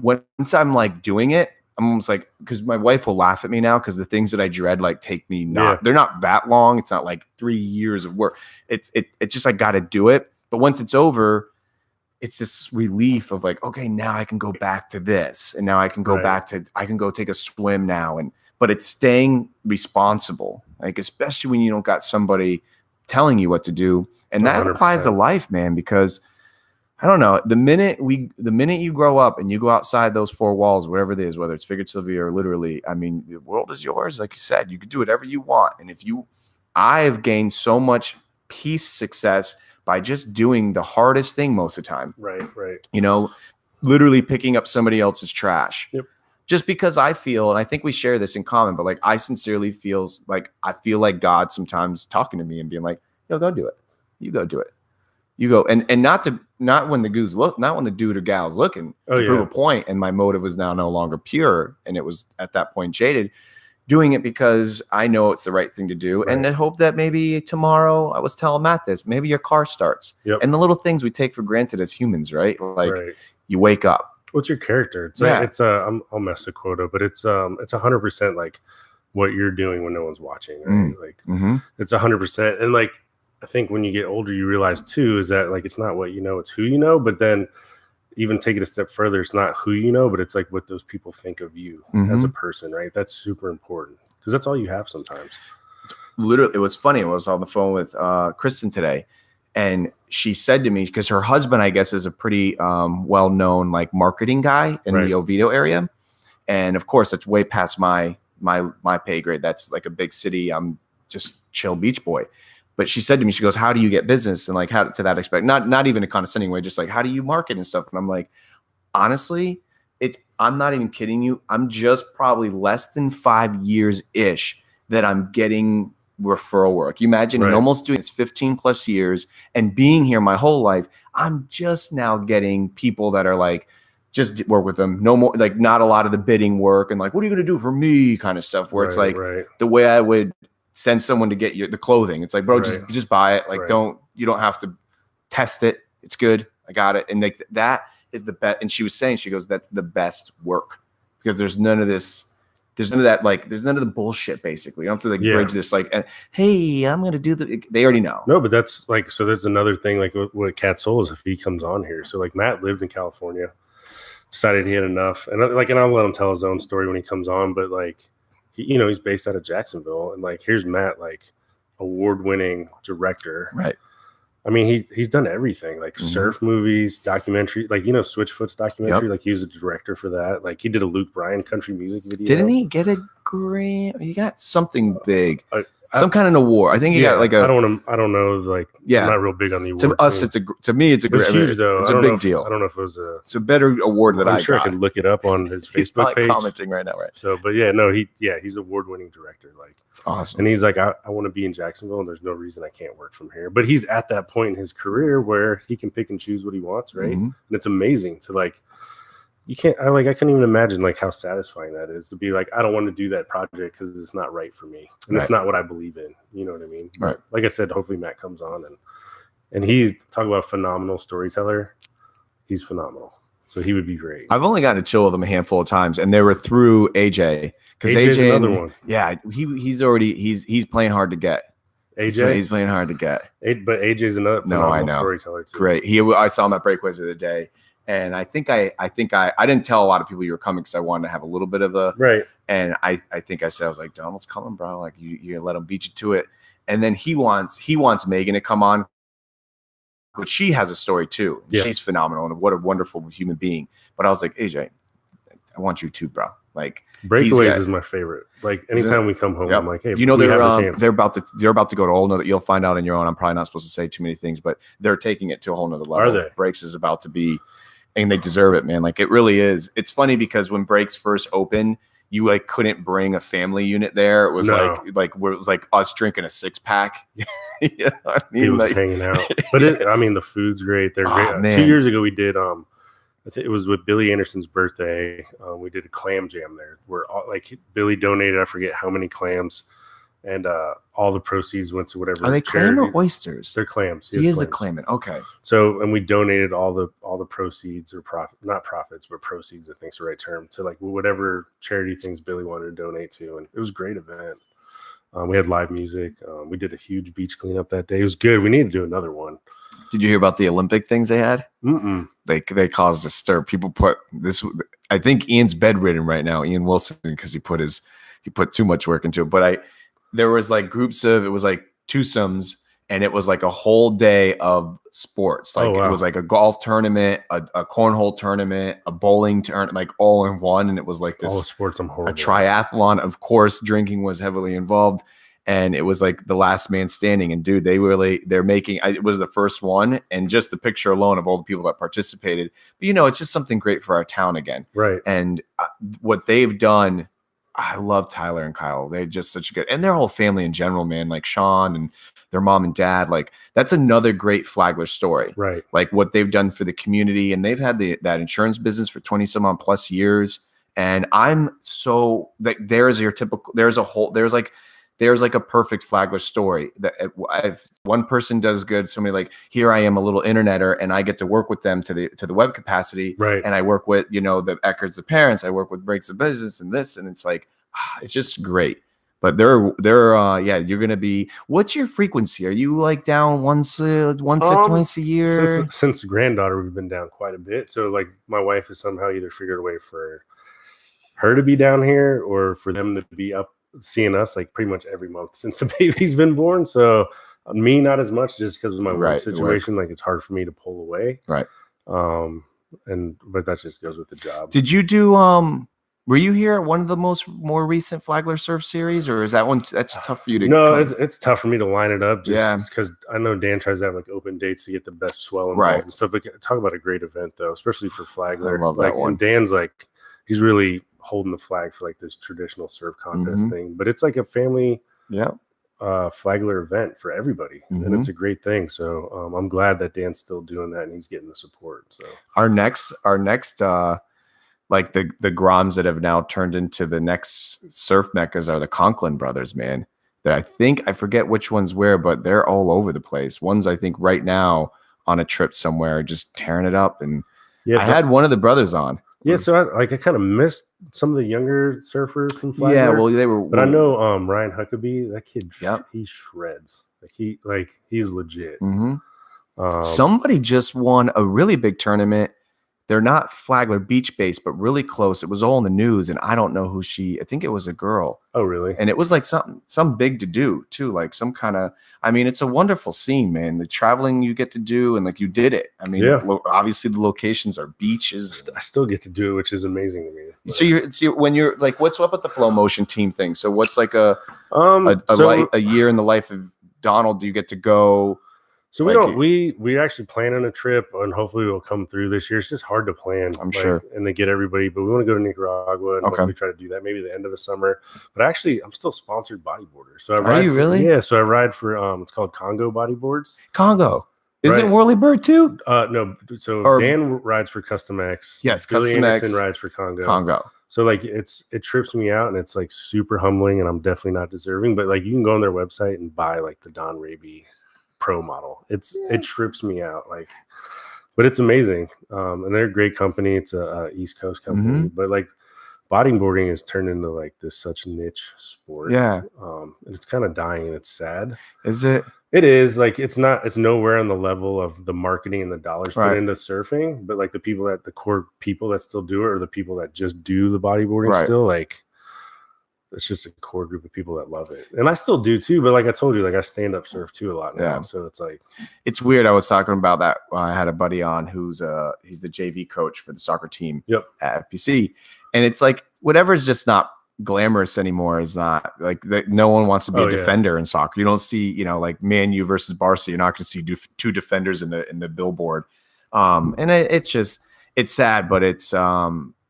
Once I'm like doing it, I'm almost like, because my wife will laugh at me now because the things that I dread like take me they're not that long. It's not like 3 years of work. It's just, I got to do it. But once it's over, it's this relief of like, okay, now I can go back to this, and now I can go back to, I can go take a swim now. But it's staying responsible, like, especially when you don't got somebody telling you what to do. And that 100%. Applies to life, man, because I don't know, the minute you grow up and you go outside those 4 walls, whatever it is, whether it's figuratively or literally, I mean, the world is yours. Like you said, you can do whatever you want. And I have gained so much peace, success by just doing the hardest thing most of the time. Right. You know, literally picking up somebody else's trash. Yep. Just because I feel, and I think we share this in common, but like I sincerely feel like God sometimes talking to me and being like, yo, go do it. You go do it. You go. And not when the dude or gal's looking to prove a point, and my motive was now no longer pure, and it was at that point jaded. doing it because I know it's the right thing to do. Right. And I hope that maybe tomorrow, I was telling Matt this, maybe your car starts. Yep. And the little things we take for granted as humans, right? Like Right. you wake up. What's your character? It's Yeah. like, I'll mess the quota, but it's 100% like what you're doing when no one's watching, right? Like it's 100%. And like, I think when you get older, you realize too, is that like, it's not what you know, it's who you know. But then even take it a step further, it's not who you know, but it's like what those people think of you as a person, right? That's super important because that's all you have sometimes. Literally, it was funny. I was on the phone with Kristen today, and she said to me, because her husband, I guess, is a pretty well-known like marketing guy in the Oviedo area. And of course, it's way past my pay grade. That's like a big city. I'm just chill beach boy. But she said to me, she goes, how do you get business? And like, how to that expect, not even a condescending way, just like, how do you market and stuff? And I'm like, honestly, I'm not even kidding you. I'm just probably less than 5 years ish that I'm getting referral work. You imagine and almost doing this 15 plus years and being here my whole life. I'm just now getting people that are like, just work with them. No more, like not a lot of the bidding work and like, what are you going to do for me kind of stuff where it's like the way I would send someone to get the clothing. It's like, bro, just buy it. Like, you don't have to test it. It's good. I got it. And like that is the best. And she was saying, she goes, that's the best work because there's none of this. There's none of that. Like, there's none of the bullshit. Basically, you don't have to like bridge this. Like, hey, I'm gonna do the. They already know. No, but that's like so. There's another thing. Like what Cat Soul is if he comes on here. So like Matt lived in California, decided he had enough, and like, and I'll let him tell his own story when he comes on. But like. He's based out of Jacksonville, and like here's Matt, like award-winning director. Right. I mean, he's done everything, like surf movies, documentary, like Switchfoot's documentary. Like he was a director for that. Like he did a Luke Bryan country music video. Didn't he get a grant? He got something big. Some kind of an award. I think he got like a. I don't know. Like, I'm not real big on the awards. To us, to me, it's a great. Huge though. It's a big deal. I don't know if it was a. It's a better award than I'm sure I could look it up on his Facebook page. Commenting right now, right? So, but yeah, no, he's award-winning director. Like, it's awesome. And he's like, I want to be in Jacksonville, and there's no reason I can't work from here. But he's at that point in his career where he can pick and choose what he wants, right? And it's amazing to like. I couldn't even imagine like how satisfying that is to be like, I don't want to do that project because it's not right for me. And it's not what I believe in. You know what I mean? Right. Like I said, hopefully Matt comes on and he talk about phenomenal storyteller. He's phenomenal. So he would be great. I've only gotten to chill with him a handful of times and they were through AJ. Because AJ's another one. Yeah. He's playing hard to get. AJ? He's playing hard to get. But AJ's another phenomenal storyteller too. Great. I saw him at Breakaways the other day. And I think I didn't tell a lot of people you were coming because I wanted to have a little bit of a And I think I said, I was like, Donald's coming, bro. Like you let him beat you to it. And then he wants Megan to come on, but she has a story too. Yes. She's phenomenal and what a wonderful human being. But I was like, AJ, I want you too, bro. Like Breakaways is my favorite. Like anytime we come home, I'm like, hey, they're about to go to a whole nother. You'll find out on your own. I'm probably not supposed to say too many things, but they're taking it to a whole nother level. Are they? Breaks is about to be. And they deserve it, man. Like it really is. It's funny because when Breaks first opened, you like couldn't bring a family unit there. It was it was like us drinking a 6-pack. You know what I mean? He was hanging out. But the food's great. They're great. Man. 2 years ago we did I think it was with Billy Anderson's birthday. We did a clam jam there where Billy donated, I forget how many clams. And all the proceeds went to whatever. Are they clam or oysters? They're clams. He is the claimant. Okay. So, and we donated all the proceeds or not profits, but proceeds, I think is the right term, to like whatever charity things Billy wanted to donate to. And it was a great event. We had live music. We did a huge beach cleanup that day. It was good. We need to do another one. Did you hear about the Olympic things they had? Mm-mm. They caused a stir. People put this. I think Ian's bedridden right now. Ian Wilson, because he put too much work into it. But there was like groups of, it was like twosomes, and it was like a whole day of sports. Like It was like a golf tournament, a cornhole tournament, a bowling tournament, like all in one. And it was like this all the sports. I'm horrible. A triathlon. Of course, drinking was heavily involved. And it was like the last man standing. And dude, they're making, it was the first one. And just the picture alone of all the people that participated. But it's just something great for our town again. Right. And what they've done, I love Tyler and Kyle. They're just such a good, and their whole family in general, man, like Sean and their mom and dad. Like that's another great Flagler story. Right. Like what they've done for the community. And they've had that insurance business for 20 some odd plus years. And I'm so like, there's like a perfect Flagler story that if one person does good, somebody like, here I am, a little interneter, and I get to work with them to the web capacity. Right. And I work with, the Eckarts, the parents, I work with Breaks of Business and this, and it's like, it's just great. But you're going to be, what's your frequency? Are you like down once or twice a year? Since granddaughter, we've been down quite a bit. So like my wife has somehow either figured a way for her to be down here or for them to be up seeing us like pretty much every month since the baby's been born. So me, not as much just because of my work situation. Like it's hard for me to pull away. Right. But that just goes with the job. Did you do, were you here at one of the more recent Flagler Surf series, or is that one that's tough for you to? No, it's tough for me to line it up. Just because I know Dan tries to have like open dates to get the best swell involved and stuff. But talk about a great event though, especially for Flagler. I love that one. And Dan's like, he's really holding the flag for like this traditional surf contest thing. But it's like a family, Flagler event for everybody, and it's a great thing. So I'm glad that Dan's still doing that and he's getting the support. So our next. Like the Groms that have now turned into the next surf meccas are the Conklin brothers, man. That I forget which one's where, but they're all over the place. One's I think right now on a trip somewhere, just tearing it up. And I had one of the brothers on. Yeah, so I kind of missed some of the younger surfers from Flagler. Yeah, well they were. But I know Ryan Huckabee, that kid, he shreds. He's legit. Somebody just won a really big tournament. They're not Flagler beach based, but really close. It was all in the news, and I don't know who I think it was a girl. Oh, really? And it was like some big to do too, like some kind of. I mean, it's a wonderful scene, man. The traveling you get to do, and like you did it. I mean, obviously the locations are beaches. I still get to do it, which is amazing to me. But. So when you're like, what's up with the Flow Motion team thing? So what's like a year in the life of Donald? Do you get to go? So we're actually planning a trip, and hopefully we'll come through this year. It's just hard to plan, I'm sure, and to get everybody. But we want to go to Nicaragua and hopefully try to do that maybe the end of the summer. But actually, I'm still sponsored bodyboarder. So are you really? Yeah. So I ride for it's called Congo Bodyboards. Congo. Isn't Whirly Bird too? No. So Dan rides for Custom X. Yes, Billy Custom Anderson X rides for Congo. So like it trips me out, and it's like super humbling, and I'm definitely not deserving. But like you can go on their website and buy like the Don Raby Pro model. It trips me out, like, but it's amazing. And they're a great company. It's a East Coast company, but like bodyboarding has turned into like this such niche sport. Yeah. And it's kind of dying, and it's sad. Is it? It is. Like it's nowhere on the level of the marketing and the dollars put into surfing, but like the core people that still do it, or the people that just do the bodyboarding still, like it's just a core group of people that love it. And I still do too, but like I told you, like I stand up surf too a lot now. Yeah. So it's like, it's weird. I was talking about that. I had a buddy on who's he's the JV coach for the soccer team at FPC. And it's like, whatever is just not glamorous anymore is not like that. No one wants to be a defender in soccer. You don't see, like Man U versus Barca. You're not going to see two defenders in the billboard. And it's sad, but it's,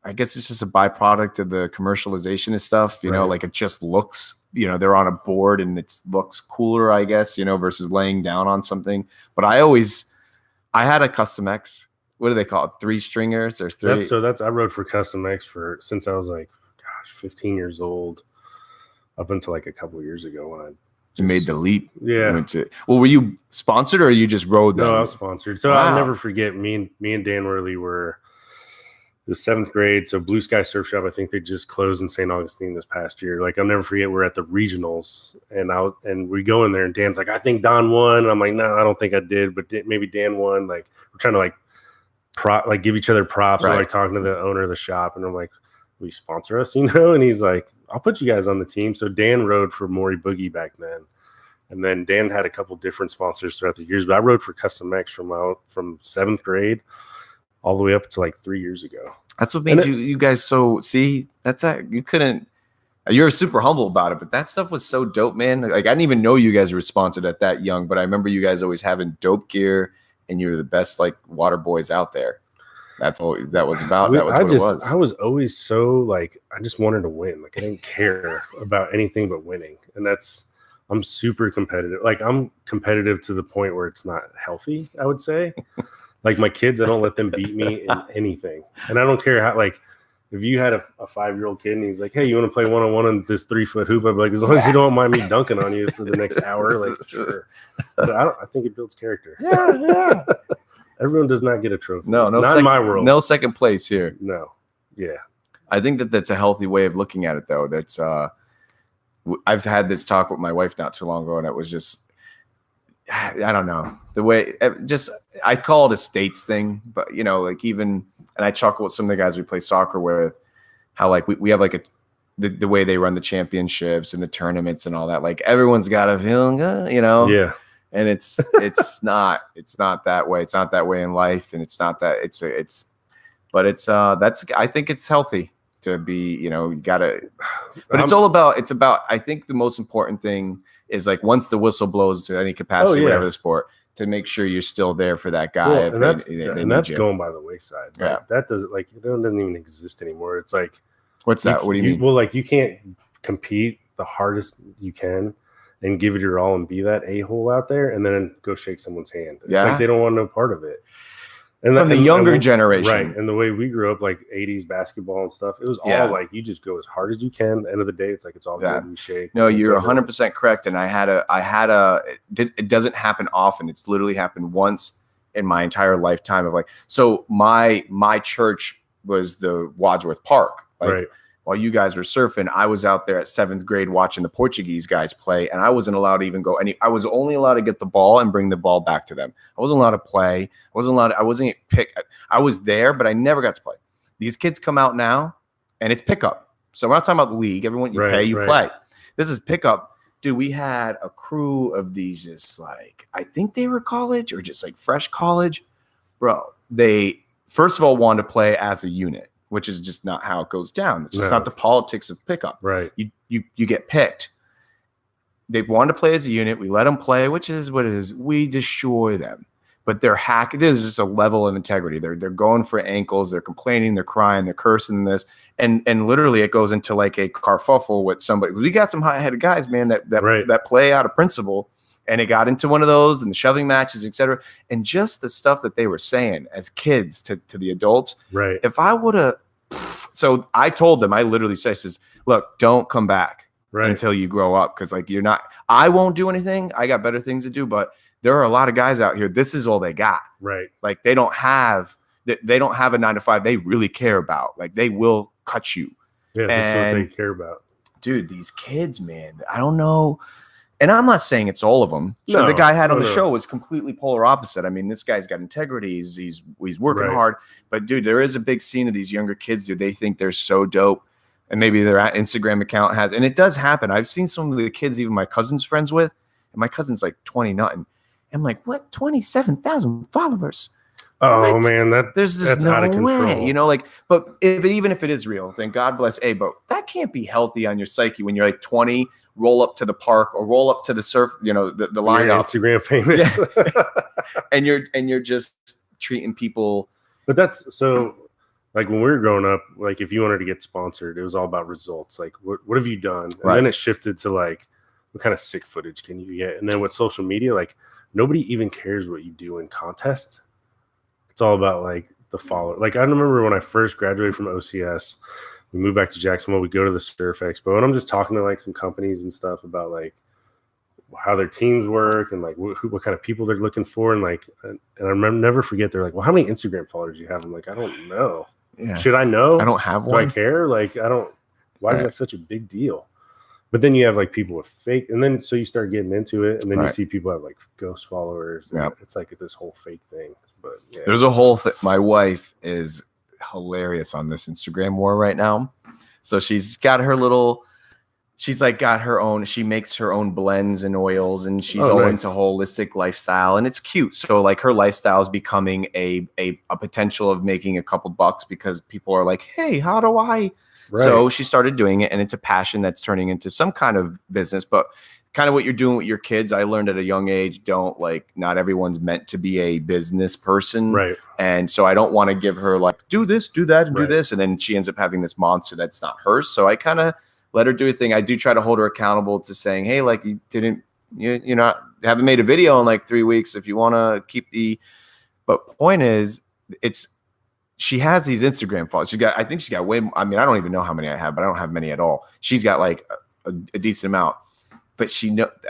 I guess it's just a byproduct of the commercialization of stuff, you know, like it just looks, they're on a board and it looks cooler, I guess, versus laying down on something. But I had a Custom X. What do they call it? 3 stringers or 3? I rode for Custom X since I was like, 15 years old up until like a couple of years ago when you made the leap. Yeah. Were you sponsored or you just rode them? No, I was sponsored. So I'll never forget me and Dan Worley were the 7th grade. So Blue Sky Surf Shop, I think they just closed in St. Augustine this past year. Like I'll never forget, we're at the regionals and we go in there and Dan's like, I think Don won. And I'm like, no, I don't think I did, but maybe Dan won. Like we're trying to give each other props. We're like talking to the owner of the shop and I'm like, will you sponsor us? And he's like, I'll put you guys on the team. So Dan rode for Maury Boogie back then. And then Dan had a couple different sponsors throughout the years, but I rode for Custom X from 7th grade all the way up to like 3 years ago. That's what made you guys so you couldn't, you're super humble about it, but that stuff was so dope, man. Like I didn't even know you guys were sponsored at that young, but I remember you guys always having dope gear and you were the best like water boys out there. That's all that was about. That was what it was. I was always so like, I just wanted to win. Like I didn't care about anything but winning. And I'm super competitive. Like I'm competitive to the point where it's not healthy, I would say. Like my kids, I don't let them beat me in anything. And I don't care how, like, if you had a 5-year-old kid and he's like, hey, you want to play one-on-one on this 3-foot hoop? I'd be like, as long as you don't mind me dunking on you for the next hour, like, sure. But I think it builds character. Yeah. Everyone does not get a trophy. No, not in my world. No second place here. No. Yeah. I think that's a healthy way of looking at it, though. That's I've had this talk with my wife not too long ago, and it was just, I don't know, the way I call it a states thing, but like even, and I chuckle with some of the guys we play soccer with, how like we have like the way they run the championships and the tournaments and all that. Like everyone's got a feeling, Yeah. And it's not that way. It's not that way in life, and it's not that I think it's healthy to be, you gotta, but it's about, I think the most important thing is like once the whistle blows to any capacity, whatever the sport, to make sure you're still there for that guy. Well, and that's going by the wayside. Like, yeah. That doesn't even exist anymore. It's like, what's that? What do you mean? Well, like you can't compete the hardest you can and give it your all and be that a-hole out there and then go shake someone's hand. It's like they don't want no part of it. And from the younger generation. Right. And the way we grew up, like 80s basketball and stuff, it was all like you just go as hard as you can. At the end of the day, it's like it's all good and shake. No, you're 100% correct. And it doesn't happen often. It's literally happened once in my entire lifetime of like, so my church was the Wadsworth Park. Like, right. While you guys were surfing, I was out there at 7th grade watching the Portuguese guys play, and I wasn't allowed to even go I was only allowed to get the ball and bring the ball back to them. I wasn't allowed to play. I wasn't pick. I was there, but I never got to play. These kids come out now, and it's pickup. So we're not talking about the league. Everyone you pay, you play. This is pickup. Dude, we had a crew of these just like, I think they were college or just like fresh college. Bro, they first of all wanted to play as a unit, which is just not how it goes down. It's just not the politics of pickup. Right. You get picked. They wanted to play as a unit. We let them play, which is what it is. We destroy them. But they're hacking. There's just a level of integrity. They're going for ankles. They're complaining. They're crying. They're cursing this. And literally it goes into like a carfuffle with somebody. We got some high-headed guys, man, that play out of principle. And it got into one of those and the shoving matches, et cetera. And just the stuff that they were saying as kids to the adults. Right. If I would have, so I told them, I literally says, look, don't come back until you grow up. Cause like I won't do anything. I got better things to do, but there are a lot of guys out here. This is all they got. Right. Like they don't have a 9-to-5 they really care about. Like they will cut you. Yeah. That's what they care about. Dude, these kids, man, I don't know. And I'm not saying it's all of them. So the guy I had on the show was completely polar opposite. I mean, this guy's got integrity. He's working hard. But, dude, there is a big scene of these younger kids, dude. They think they're so dope. And maybe their Instagram account has – and it does happen. I've seen some of the kids even my cousin's friends with. And my cousin's like 20-nothing. I'm like, what? 27,000 followers? Oh, what? Man, there's just that's no out of control. way. Like, but even if it is real, then God bless. Hey, but that can't be healthy on your psyche when you're like 20 – roll up to the park or roll up to the surf, the lineup. Instagram famous. Yeah. and you're just treating people. But that's so like when we were growing up, like if you wanted to get sponsored, it was all about results. Like what have you done? And then it shifted to like, what kind of sick footage can you get? And then with social media, like nobody even cares what you do in contest. It's all about like the follower. Like I remember when I first graduated from OCS, we moved back to Jacksonville. We go to the Surf Expo, and I'm just talking to like some companies and stuff about like how their teams work and like what kind of people they're looking for. And like, and I remember never forget. They're like, "Well, how many Instagram followers do you have?" I'm like, "I don't know. Yeah. Should I know? I don't have one. Do I care? Like, I don't. Why is that such a big deal?" But then you have like people with fake, and then so you start getting into it, and then you see people have like ghost followers. Yeah, it's like this whole fake thing. But yeah. There's a whole thing. My wife is hilarious on this Instagram war right now. So she's got her own, she makes her own blends and oils, and she's into holistic lifestyle, and it's cute. So like her lifestyle is becoming a potential of making a couple bucks because people are like, hey, how do I? Right. So she started doing it, and it's a passion that's turning into some kind of business, but kind of what you're doing with your kids. I learned at a young age, not everyone's meant to be a business person. Right. And so I don't want to give her like, do this, do that, and do this. And then she ends up having this monster that's not hers. So I kind of let her do a thing. I do try to hold her accountable to saying, hey, like you haven't made a video in like 3 weeks. If you want to keep but point is she has these Instagram followers. I think she got way. I mean, I don't even know how many I have, but I don't have many at all. She's got like a decent amount. But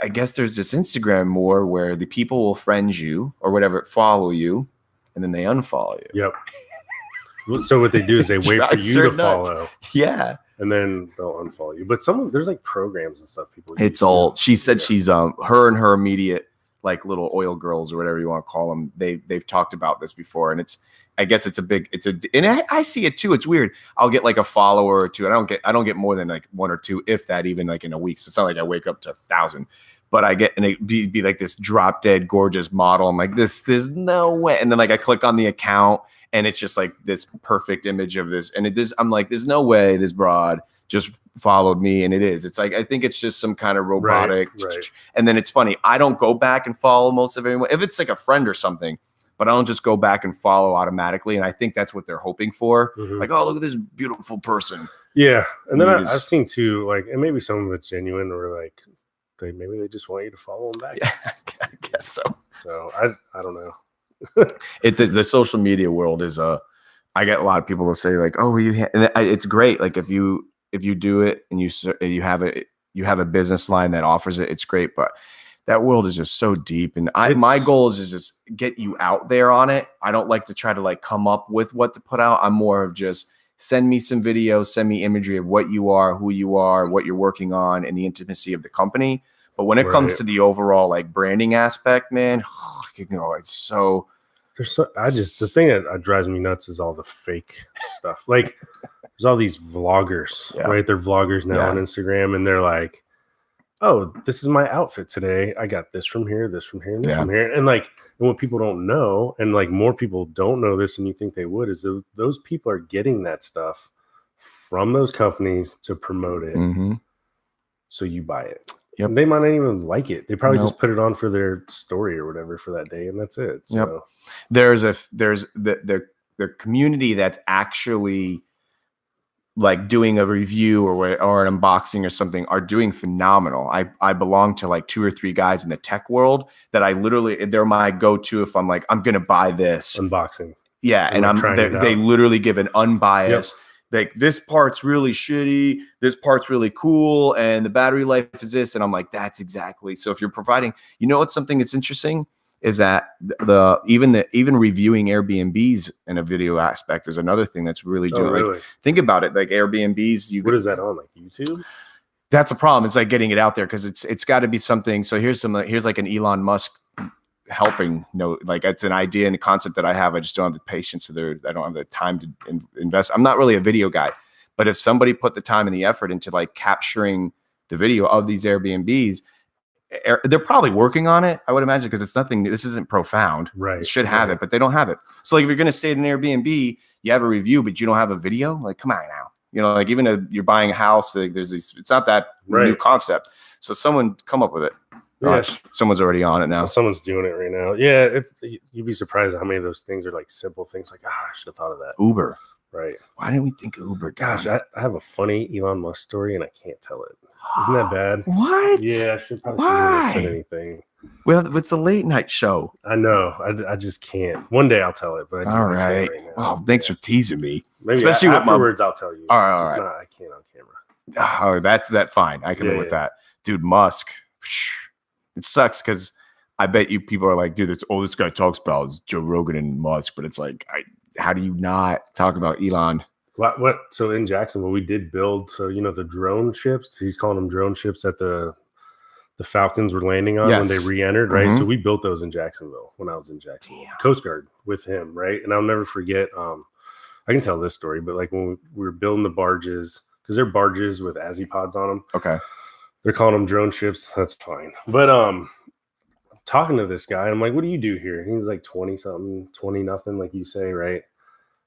I guess there's this Instagram more where the people will friend you or whatever, follow you, and then they unfollow you. Yep. So what they do is they wait for you to follow. Yeah. And then they'll unfollow you. But there's like programs and stuff people use. It's all, she said she's her and her immediate like little oil girls or whatever you want to call them. They've talked about this before, and I guess and I see it too. It's weird. I'll get like a follower or two. I don't get more than like one or two, if that, even like in a week. So it's not like I wake up to 1,000, but I get, and it be like this drop dead gorgeous model. I'm like, there's no way. And then like I click on the account and it's just like this perfect image of this. And I'm like, there's no way this broad just followed me. And it is. It's like, I think it's just some kind of robotic. Right. And then it's funny. I don't go back and follow most of everyone. If it's like a friend or something, but I don't just go back and follow automatically. And I think that's what they're hoping for. Mm-hmm. Like, oh, look at this beautiful person. Yeah. And then I've seen too, like, and maybe some of it's genuine, or like maybe they just want you to follow them back. Yeah, I guess so. So I don't know. The social media world is I get a lot of people that say like, oh, it's great. Like if you do it and you have a business line that offers it, it's great. But that world is just so deep. And my goal is just get you out there on it. I don't like to try to like come up with what to put out. I'm more of just send me some videos, send me imagery of what you are, who you are, what you're working on, and the intimacy of the company. But when it comes to the overall like branding aspect, man, it's so. The thing that drives me nuts is all the fake stuff. Like there's all these vloggers, right? They're vloggers now on Instagram, and they're like, oh, this is my outfit today. I got this from here, this from here, and this from here. And like, and what people don't know, and like more people don't know this than you think they would, is those people are getting that stuff from those companies to promote it. Mm-hmm. So you buy it. Yep. They might not even like it. They probably just put it on for their story or whatever for that day, and that's it. So there's the community that's actually like doing a review or an unboxing or something are doing phenomenal. I belong to like 2 or 3 guys in the tech world that they're my go-to if I'm like, I'm going to buy this unboxing. Yeah. And they literally give an unbiased, like this part's really shitty, this part's really cool, and the battery life is this. And I'm like, that's exactly. So if you're providing, what's something that's interesting is that even reviewing Airbnbs in a video aspect is another thing that's really doing. Really? Like, think about it, like Airbnbs. What is that on, like YouTube? That's the problem. It's like getting it out there because it's got to be something. So here's like an Elon Musk helping note. Like it's an idea and a concept that I have. I just don't have the patience. I don't have the time to invest. I'm not really a video guy, but if somebody put the time and the effort into like capturing the video of these Airbnbs, they're probably working on it, I would imagine, because it's nothing. This isn't profound. Right. It should have it, but they don't have it. So like if you're going to stay at an Airbnb, you have a review, but you don't have a video. Like, come on now. Like even you're buying a house, like there's these. It's not that new concept. So someone come up with it. Gosh, someone's already on it now. Well, someone's doing it right now. Yeah, you'd be surprised at how many of those things are like simple things. Like, I should have thought of that. Uber. Right. Why didn't we think of Uber? Gosh, I have a funny Elon Musk story and I can't tell it. Isn't that bad? What? Yeah, I should probably have said anything. Well, it's a late night show. I know. I just can't. One day I'll tell it. But all right. Wow, thanks for teasing me. Maybe especially afterwards, I'll tell you. All right. I can't on camera. Oh, that's fine. I can live with that. Dude, Musk. It sucks because I bet you people are like, dude, this guy talks about is Joe Rogan and Musk, but it's like, how do you not talk about Elon? What? So in Jacksonville, we did build. So the drone ships. He's calling them drone ships that the Falcons were landing on when they re-entered, right? Mm-hmm. So we built those in Jacksonville when I was in Jacksonville, Coast Guard with him, right? And I'll never forget. I can tell this story, but like when we were building the barges, because they're barges with Azipods on them. Okay. They're calling them drone ships. That's fine. But I'm talking to this guy. I'm like, what do you do here? And he's like 20-something, 20 nothing, like you say, right? And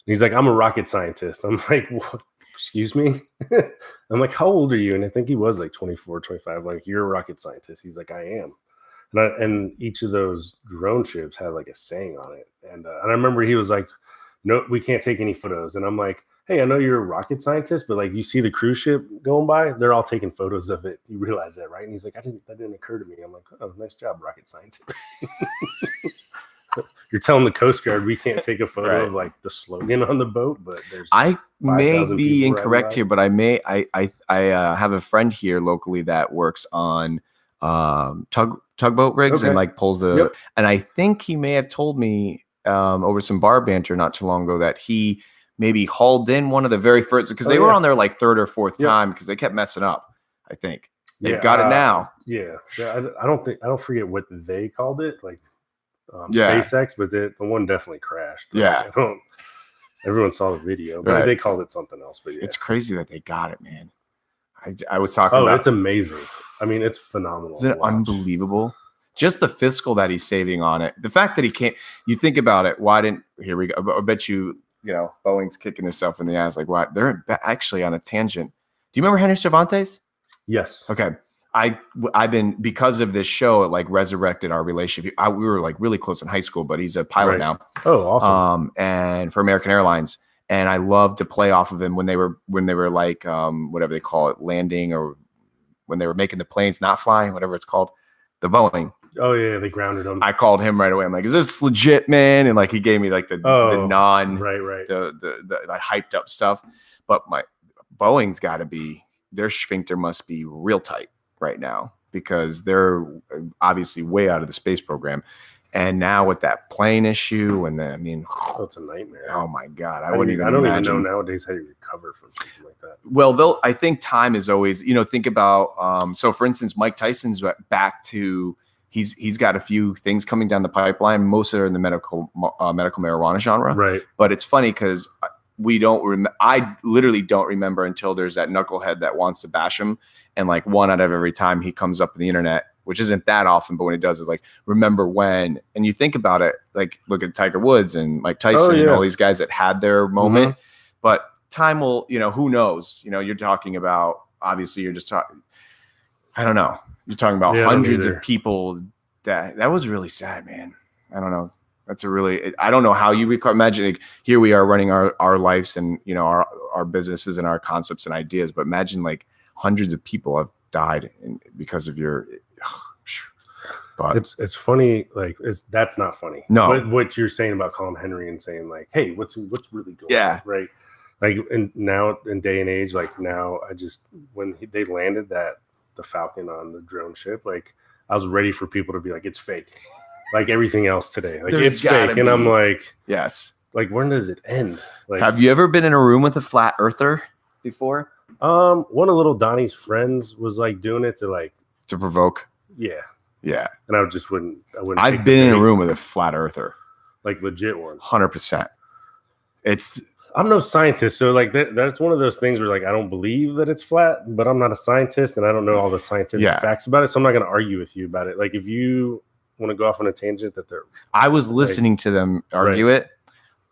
he's like, I'm a rocket scientist. I'm like, what? Excuse me? I'm like, how old are you? And I think he was like 24, 25. Like, you're a rocket scientist. He's like, I am. And each of those drone ships had like a saying on it. And I remember he was like, no, we can't take any photos. And I'm like, hey, I know you're a rocket scientist, but like you see the cruise ship going by, they're all taking photos of it. You realize that, right? And he's like, that didn't occur to me. I'm like, oh, nice job, rocket scientist. you're telling the Coast Guard we can't take a photo Right. of like the slogan on the boat, but there's I may 5,000 be people incorrect riding here, but I have a friend here locally that works on tugboat rigs and Okay. like pulls the. Yep. And I think he may have told me over some bar banter not too long ago that he maybe hauled in one of the very first because they were on their like third or fourth time because they kept messing up. I think they've got it now. Yeah, I don't forget what they called it, like Yeah. SpaceX, but the one definitely crashed. Yeah. Everyone saw the video, but Right. they called it something else. But yeah, It's crazy that they got it, man. I was talking about. It's amazing. I mean, it's phenomenal. Isn't it unbelievable? Just the fiscal that he's saving on it. The fact that he can't. You think about it. Why didn't? Here we go. I bet you. Boeing's kicking themselves in the ass. Like, why? They're actually on a tangent. Do you remember Henry Cervantes? Yes. Okay. I've been, because of this show, it like resurrected our relationship. We were like really close in high school, but he's a pilot now. Oh, awesome. And for American Airlines. And I loved to play off of him when they were like whatever they call it, landing, or when they were making the planes not flying, whatever it's called, the Boeing. Oh yeah, they grounded him. I called him right away. I'm like, "Is this legit, man?" And like he gave me like the non the hyped up stuff. But my Boeing's got to be, their sphincter must be real tight right now because they're obviously way out of the space program. And now with that plane issue, and it's a nightmare. Oh my God, I don't even even know nowadays how you recover from something like that. Well, I think time is always, think about. So, for instance, Mike Tyson's back to he's got a few things coming down the pipeline. Most are in the medical marijuana genre, right? But it's funny because I literally don't remember until there's that knucklehead that wants to bash him, and like one out of every time he comes up in the internet, which isn't that often, but when he does, is like, remember when? And you think about it, like look at Tiger Woods and Mike Tyson and all these guys that had their moment. But time will, who knows? You're talking about, obviously, you're just talking. I don't know. You're talking about hundreds of people. That was really sad, man. I don't know. That's I don't know how you record. Imagine like, here we are running our lives and our businesses and our concepts and ideas, but imagine like hundreds of people have died because of your. But it's funny, like that's not funny. No, but what you're saying about calling Henry and saying like, hey, what's really going on, right? Like, and now in day and age, like now, when they landed the Falcon on the drone ship, like I was ready for people to be like, it's fake, like everything else today, like it's fake, and I'm like, yes, like when does it end? Like, have you ever been in a room with a flat earther before? One of little Donnie's friends was like doing it to provoke. Yeah, and I wouldn't. I've been in a room with a flat earther, like legit one, 100%. I'm no scientist, so like that's one of those things where like I don't believe that it's flat, but I'm not a scientist and I don't know all the scientific facts about it, so I'm not going to argue with you about it. Like if you want to go off on a tangent I was listening to them argue it.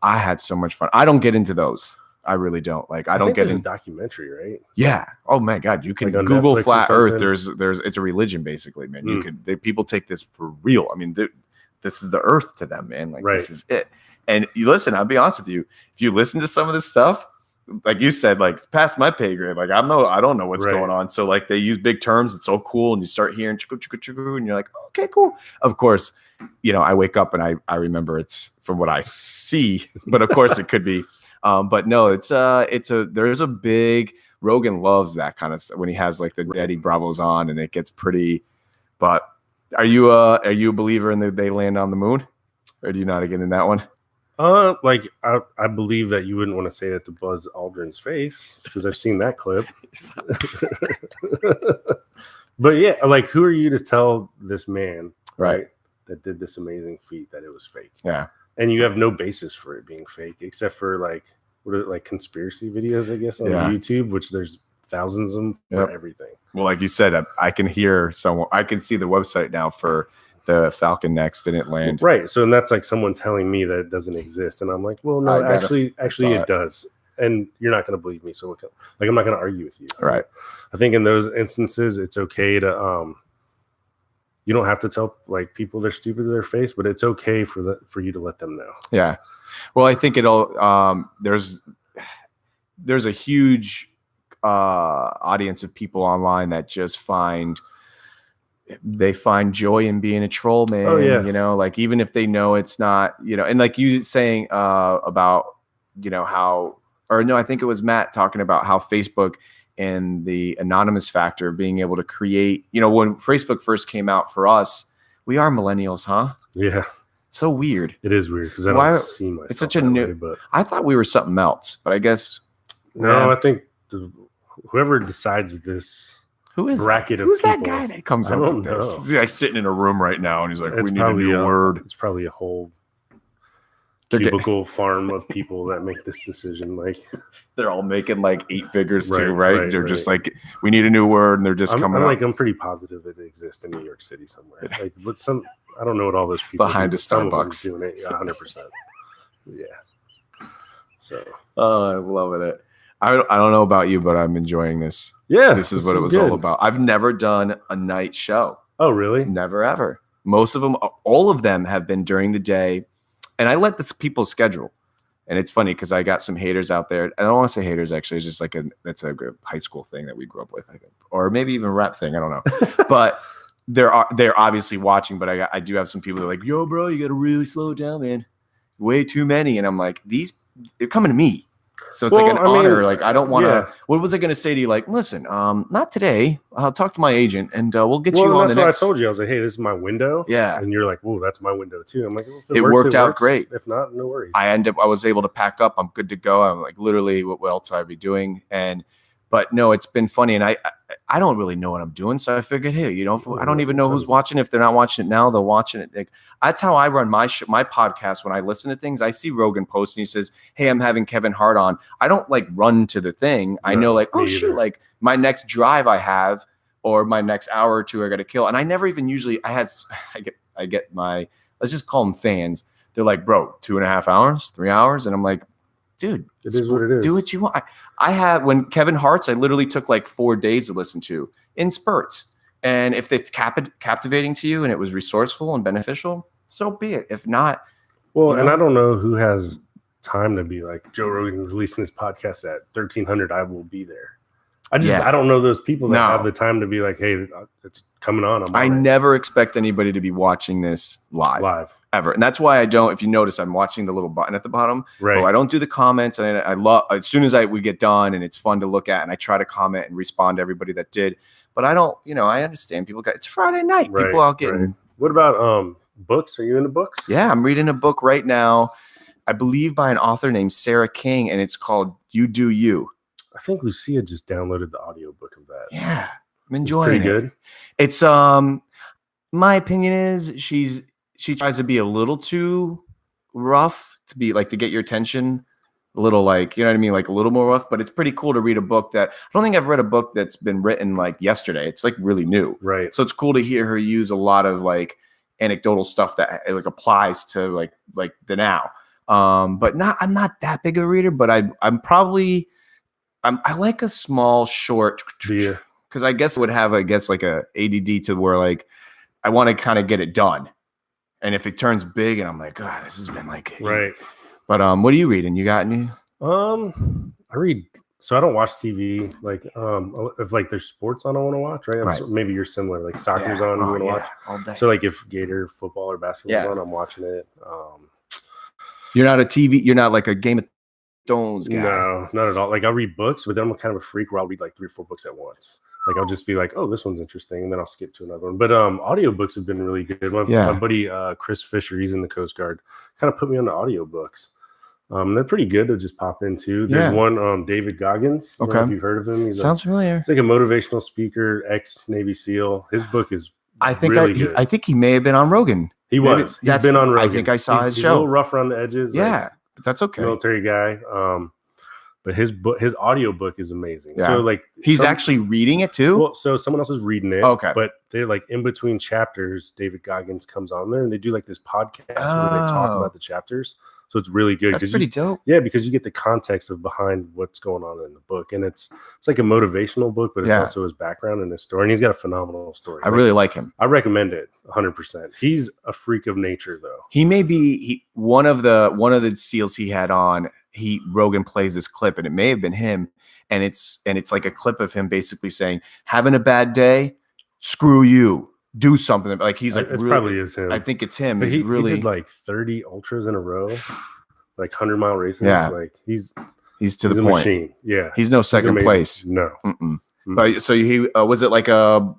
I had so much fun. I don't get into those. I really don't. Like I don't get into a documentary, right? Yeah. Oh my God, you can Google Netflix flat Earth. There's it's a religion basically, man. People take this for real. I mean, this is the Earth to them, man. Like this is it. And you listen. I'll be honest with you. If you listen to some of this stuff, like you said, like it's past my pay grade. Like I don't know what's going on. So like they use big terms. It's so cool, and you start hearing chugga chugga chugga, and you're like, okay, cool. Of course, I wake up and I remember it's from what I see, but of course it could be. But no, there's a big Rogan loves that kind of stuff when he has like the Eddie Bravos on and it gets pretty. But are you a believer in they land on the moon, or do you not get in that one? Like I believe that you wouldn't want to say that to Buzz Aldrin's face because I've seen that clip. But yeah, like who are you to tell this man that did this amazing feat that it was fake? Yeah. And you have no basis for it being fake, except for like conspiracy videos, I guess, on YouTube, which there's thousands of them for everything. Well, like you said, I can hear someone. I can see the website now for the Falcon Next didn't land. Right. So and that's like someone telling me that it doesn't exist, and I'm like, well, no, actually, it does. And you're not going to believe me, so I'm not going to argue with you. Right. I think in those instances, it's okay to you don't have to tell like people they're stupid to their face, but it's okay for you to let them know. Yeah. Well, I think there's a huge audience of people online that just find they find joy in being a troll, man. Oh, yeah. You know, like even if they know it's not, you know, and like you saying about, you know, how, or no, I think it was Matt talking about how Facebook and the anonymous factor being able to create, you know, when Facebook first came out for us, we are millennials, huh? Yeah. So weird. It is weird because I don't see myself. It's such a new, but I thought we were something else, but I guess. No, I think whoever decides this. Who is bracket that? of Who's people, that guy that comes up with this? He's like sitting in a room right now, and he's like, "We need a new word." It's probably a whole cubicle farm of people that make this decision. Like they're all making like 8 figures too, right? They're just like, "We need a new word," and they're just coming up. I'm pretty positive it exists in New York City somewhere. Like, but I don't know what all those people behind a Starbucks doing it. Yeah, 100%. Yeah. So. I'm loving it. I don't know about you, but I'm enjoying this. Yeah, this is what it was all about. I've never done a night show. Oh, really? Never, ever. Most of them, all of them have been during the day. And I let this people schedule. And it's funny because I got some haters out there. I don't want to say haters, actually. It's just like that's a high school thing that we grew up with, I think. Or maybe even a rap thing. I don't know. But they're obviously watching. But I do have some people that are like, yo, bro, you got to really slow it down, man. Way too many. And I'm like, they're coming to me. So it's like an honor. Like, I don't want to. Yeah. What was I going to say to you? Like, listen, not today. I'll talk to my agent, and we'll get you on the next. That's what I told you. I was like, hey, this is my window. Yeah. And you're like, whoa, that's my window too. I'm like, well, it worked out great. If not, no worries. I was able to pack up. I'm good to go. I'm like, literally, what else I'd be doing? But no, it's been funny, and I don't really know what I'm doing. So I figured, hey, you know, I don't even know who's watching. If they're not watching it now, they're watching it. Like, that's how I run my podcast. When I listen to things, I see Rogan post and he says, hey, I'm having Kevin Hart on. I don't like run to the thing. I know like, oh shoot, like my next drive I have, or my next hour or two I got to kill. And I never even usually, I get my, let's just call them fans. They're like, bro, 2.5 hours, 3 hours. And I'm like, dude, it is what it is. Do what you want. I had, when Kevin Hart's, I literally took like 4 days to listen to in spurts. And if it's captivating to you and it was resourceful and beneficial, so be it. If not, well, and I don't know who has time to be like, Joe Rogan's releasing his podcast at 1300. I will be there. I don't know those people that have the time to be like, hey, it's coming on. I never expect anybody to be watching this live ever. And that's why I don't, if you notice, I'm watching the little button at the bottom. Right. I don't do the comments. And I love, as soon as we get done and it's fun to look at, and I try to comment and respond to everybody that did. But I don't, I understand people it's Friday night. Right, people out getting. Right. What about books? Are you into books? Yeah, I'm reading a book right now, I believe by an author named Sarah King, and it's called You Do You. I think Lucia just downloaded the audiobook of that. Yeah, I'm enjoying it. Pretty good. It's my opinion is she tries to be a little too rough to be like to get your attention. A little like, you know what I mean? Like a little more rough, but it's pretty cool to read a book that I don't think I've read a book that's been written like yesterday. It's like really new. Right. So it's cool to hear her use a lot of like anecdotal stuff that like applies to like the now. But I'm not that big of a reader, but I like a small short because I guess it would have like a ADD to where like I want to kind of get it done. And if it turns big and I'm like, God, this has been like right. But what are you reading? You got any? I read. So I don't watch TV. Like if like there's sports on I want to watch, right? Right. Maybe you're similar. Like soccer's on, you want to watch. All day. So like if Gator football or basketball's on, I'm watching it. You're not a TV. You're not like a Game of Thrones guy. No, not at all. Like I'll read books, but then I'm kind of a freak where I'll read like 3 or 4 books at once. Like I'll just be like, oh, this one's interesting, and then I'll skip to another one. But audiobooks have been really good. My buddy Chris Fisher, he's in the Coast Guard, kind of put me on the audiobooks. They're pretty good to just pop into. There's one, David Goggins. I don't know if you've heard of him. Sounds familiar. He's like a motivational speaker, ex-Navy SEAL. His book is I think he may have been on Rogan. He's been on Rogan. I think I saw his show. He's a little rough around the edges. Yeah, but that's okay. Military guy. But his audio book is amazing. Yeah. So like he's actually reading it too. Well, so someone else is reading it. Okay. But they're like in between chapters, David Goggins comes on there and they do like this podcast where they talk about the chapters. So it's really good. That's pretty dope. Yeah, because you get the context of behind what's going on in the book. And it's like a motivational book, but it's also his background and his story. And he's got a phenomenal story. I really like him. I recommend it 100%. He's a freak of nature though. He may be one of the SEALs he had on. Rogan plays this clip and it may have been him. And it's like a clip of him basically saying, having a bad day, screw you. do something. Like he's like It really, probably is him. I think it's him. But He's he did like 30 ultras in a row, like 100-mile races. Yeah. Like he's to the a point. machine. Yeah. He's no second place. No. Mm-mm. But so he was it like a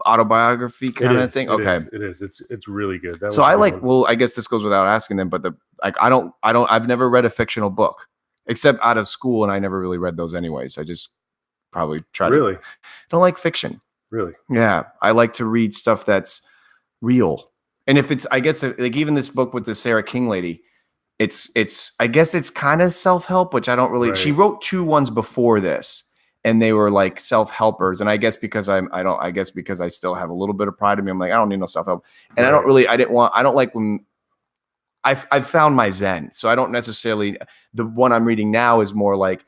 autobiography kind of thing? Okay. It is. It's really good. So I like, well, I guess this goes without asking them, but I've never read a fictional book except out of school. And I never really read those anyways. I just probably don't like fiction. Really? Yeah. I like to read stuff that's real. And if it's, I guess like even this book with the Sarah King lady, I guess it's kind of self-help, which I don't really, she wrote 2 ones before this. And they were like self-helpers. And I guess because because I still have a little bit of pride in me, I'm like, I don't need no self-help. And I don't like when I've found my Zen. So I don't necessarily, the one I'm reading now is more like,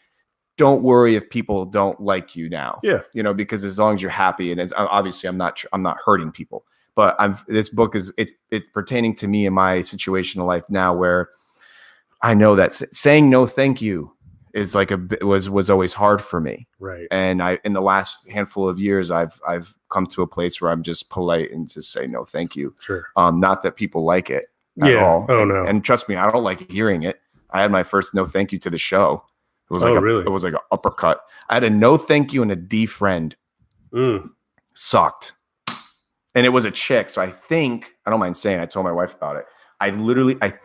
don't worry if people don't like you now. Yeah. Because as long as you're happy, and as obviously I'm not hurting people, but this book is it's pertaining to me in my situation in life now, where I know that saying no, thank you is like was always hard for me. Right. And in the last handful of years, I've come to a place where I'm just polite and just say no, thank you. Sure. Not that people like it at all. Oh, no. And trust me, I don't like hearing it. I had my first no thank you to the show. It was really? It was like an uppercut. I had a no thank you and a defriend. Sucked. And it was a chick. So I don't mind saying, I told my wife about it. I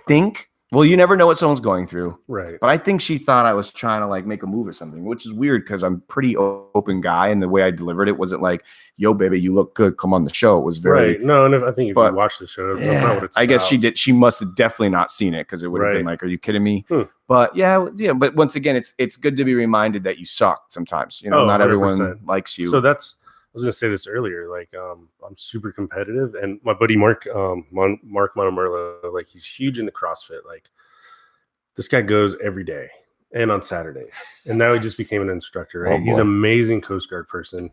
think, well, you never know what someone's going through. Right. But I think she thought I was trying to like make a move or something, which is weird because I'm pretty open guy. And the way I delivered it wasn't like, yo, baby, you look good. Come on the show. It was very. Right. No, and I think if you watch the show, that's not what it's I guess she did. She must have definitely not seen it because it would have been like, are you kidding me? But yeah. But once again, it's good to be reminded that you suck sometimes. Not 100%. Everyone likes you. So I was going to say this earlier, like I'm super competitive, and my buddy Mark Montmerlo, like he's huge into CrossFit. Like this guy goes every day and on Saturdays, and now he just became an instructor. Right? He's an amazing Coast Guard person.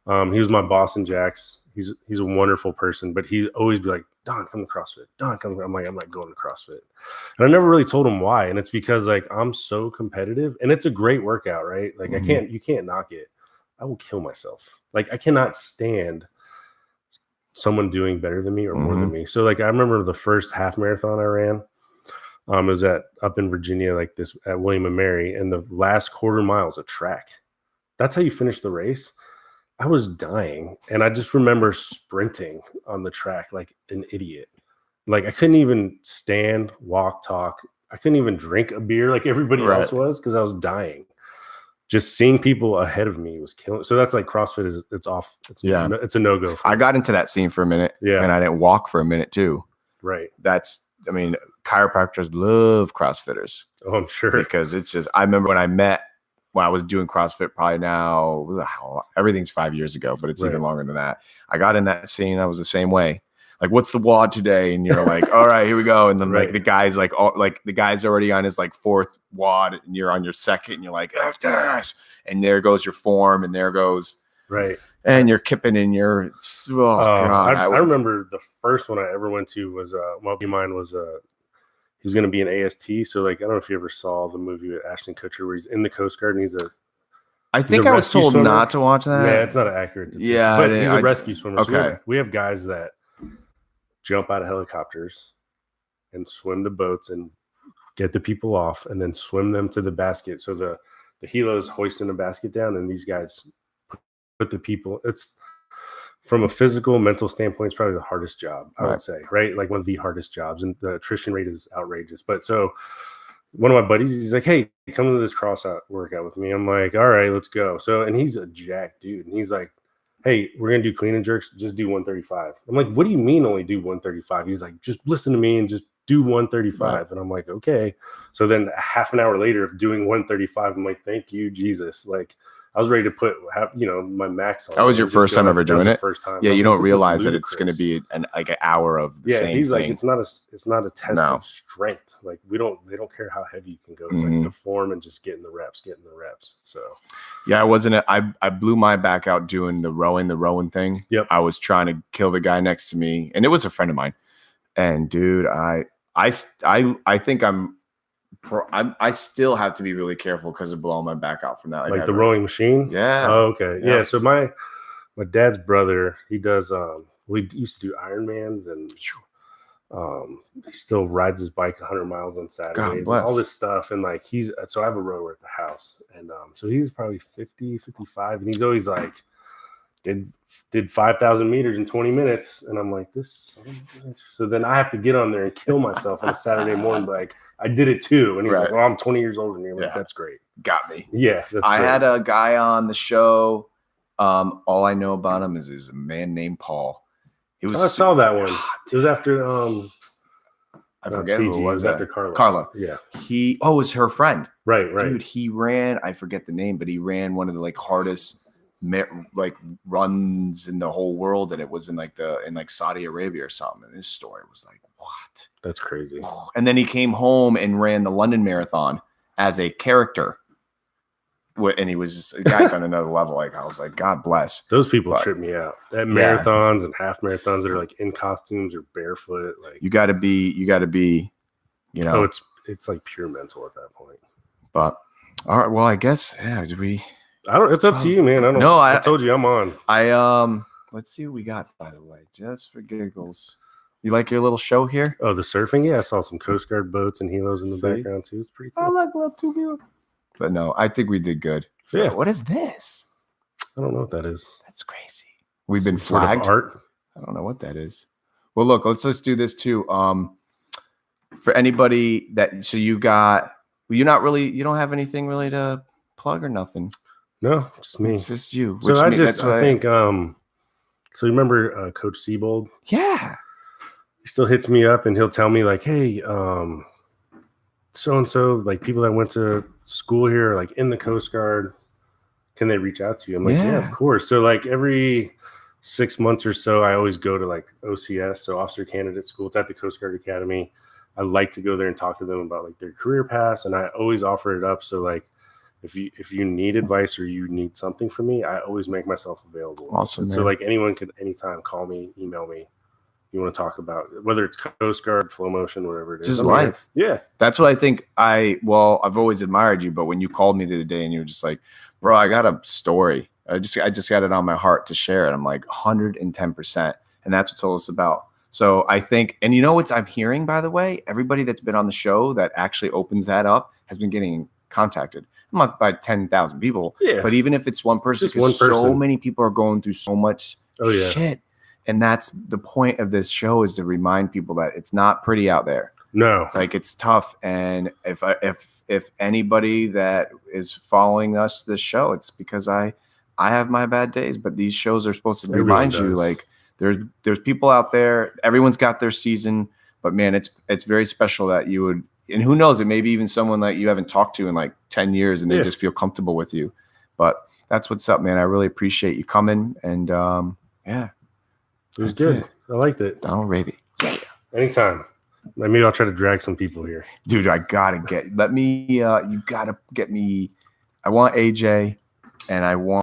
He was my boss in Jax. He's a wonderful person, but he'd always be like, Don, come to CrossFit. Don, come. I'm not going to CrossFit. And I never really told him why. And it's because like I'm so competitive, and it's a great workout, right? Like you can't knock it. I will kill myself. Like I cannot stand someone doing better than me or more than me. So like I remember the first half marathon I ran was up in Virginia, like this at William and Mary, and the last quarter mile is a track. That's how you finish the race. I was dying, and I just remember sprinting on the track like an idiot. Like I couldn't even stand, walk, talk. I couldn't even drink a beer like everybody else was because I was dying. Just seeing people ahead of me was killing. So that's like CrossFit it's off. It's a no-go. I got into that scene for a minute. Yeah. And I didn't walk for a minute too. Right. Chiropractors love CrossFitters. Oh, I'm sure. Because it's just, I remember when I was doing CrossFit probably now, everything's 5 years ago, but it's even longer than that. I got in that scene. I was the same way. Like, what's the WOD today? And you're like, all right, here we go. And then like the guy's like, the guy's already on his like 4th WOD, and you're on your 2nd, and you're like, this. And there goes your form, and there goes. Right. And you're kipping in your, God. I remember the first one I ever went to was, mine was, he was going to be an AST. So like, I don't know if you ever saw the movie with Ashton Kutcher where he's in the Coast Guard and I think I was told swimmer. Not to watch that. Yeah, it's not accurate. Yeah. But he's a rescue swimmer. Okay. So we have guys that jump out of helicopters and swim to boats and get the people off and then swim them to the basket. So the helos hoisting the basket down, and these guys put the people. It's from a physical, mental standpoint, it's probably the hardest job, I would say, right? Like one of the hardest jobs, and the attrition rate is outrageous. But so one of my buddies, he's like, hey, come to this workout with me. I'm like, all right, let's go. So, and he's a jack dude. And he's like, hey, we're going to do clean and jerks. Just do 135. I'm like, what do you mean only do 135? He's like, just listen to me and just do 135. Right. And I'm like, okay. So then a half an hour later of doing 135, I'm like, thank you, Jesus. Like I was ready to put, my max on. That was your first time ever doing it? First time. Yeah, you don't realize that it's going to be an hour of the same thing. Yeah, he's like, it's not a test of strength. Like they don't care how heavy you can go. It's like the form and just getting the reps. So yeah, I blew my back out doing the rowing thing. Yep. I was trying to kill the guy next to me, and it was a friend of mine. And dude, I think I still have to be really careful because of blowing my back out from that. Like the rowing machine? Yeah. Oh, okay. Yeah. So my dad's brother, he does we used to do Ironmans, and he still rides his bike 100 miles on Saturdays and all this stuff. And like so I have a rower at the house, and so he's probably 50, 55, and he's always like did 5,000 meters in 20 minutes, and I'm like, this. So then I have to get on there and kill myself on a Saturday morning, like I did it too. And he's like, well, I'm 20 years older than you. Like, that's great. Got me. Yeah, I had a guy on the show. All I know about him is a man named Paul. I saw that one. It was after I forget who it was. After Carla. Yeah. It was her friend. Right. Dude, he ran, I forget the name, but he ran one of the like hardest runs in the whole world, and it was in Saudi Arabia or something. And his story was like, what? That's crazy. And then he came home and ran the London Marathon as a character. And he was just a guy's on another level. Like, I was like, God bless. Those people trip me out. At marathons and half marathons that are like in costumes or barefoot. Like you gotta be, you know. Oh, it's like pure mental at that point. But all right, well, I guess it's up to you, man. I told you I'm on. Let's see what we got, by the way, just for giggles. You like your little show here? Oh, the surfing? Yeah, I saw some Coast Guard boats and helos in the background too. It's pretty cool. I like little two. But no, I think we did good. Yeah. What is this? I don't know what that is. That's crazy. We've been flagged. Sort of art. I don't know what that is. Well, look, let's do this too. For anybody you don't have anything really to plug or nothing. No, just me. It's just you. So I think so you remember Coach Siebold? Yeah. He still hits me up and he'll tell me like, hey, so-and-so, like people that went to school here, like in the Coast Guard, can they reach out to you? I'm like, yeah, of course. So like every 6 months or so, I always go to like OCS, so Officer Candidate School. It's at the Coast Guard Academy. I like to go there and talk to them about like their career paths, and I always offer it up. So like if you need advice or you need something from me, I always make myself available. Awesome. So like anyone could anytime call me, email me. You want to talk about whether it's Coast Guard, Flow Motion, whatever it is. Just life. Yeah. That's what I think. I've always admired you, but when you called me the other day and you were just like, bro, I got a story. I just got it on my heart to share it. I'm like 110%. And that's what it's about. So I think, and you know what I'm hearing, by the way, everybody that's been on the show that actually opens that up has been getting contacted. Not by 10,000 people, but even if it's one person, because so many people are going through so much shit. And that's the point of this show, is to remind people that it's not pretty out there. No, like it's tough. And if anybody that is following this show, it's because I have my bad days, but these shows are supposed to remind you, like there's people out there. Everyone's got their season, but man, it's very special that you would. And who knows, it may be even someone that you haven't talked to in like 10 years, and they just feel comfortable with you. But that's what's up, man. I really appreciate you coming, and it was good. I liked it. Donald Raby. Yeah. Anytime. Maybe I'll try to drag some people here. Dude, you gotta get me, I want AJ, and I want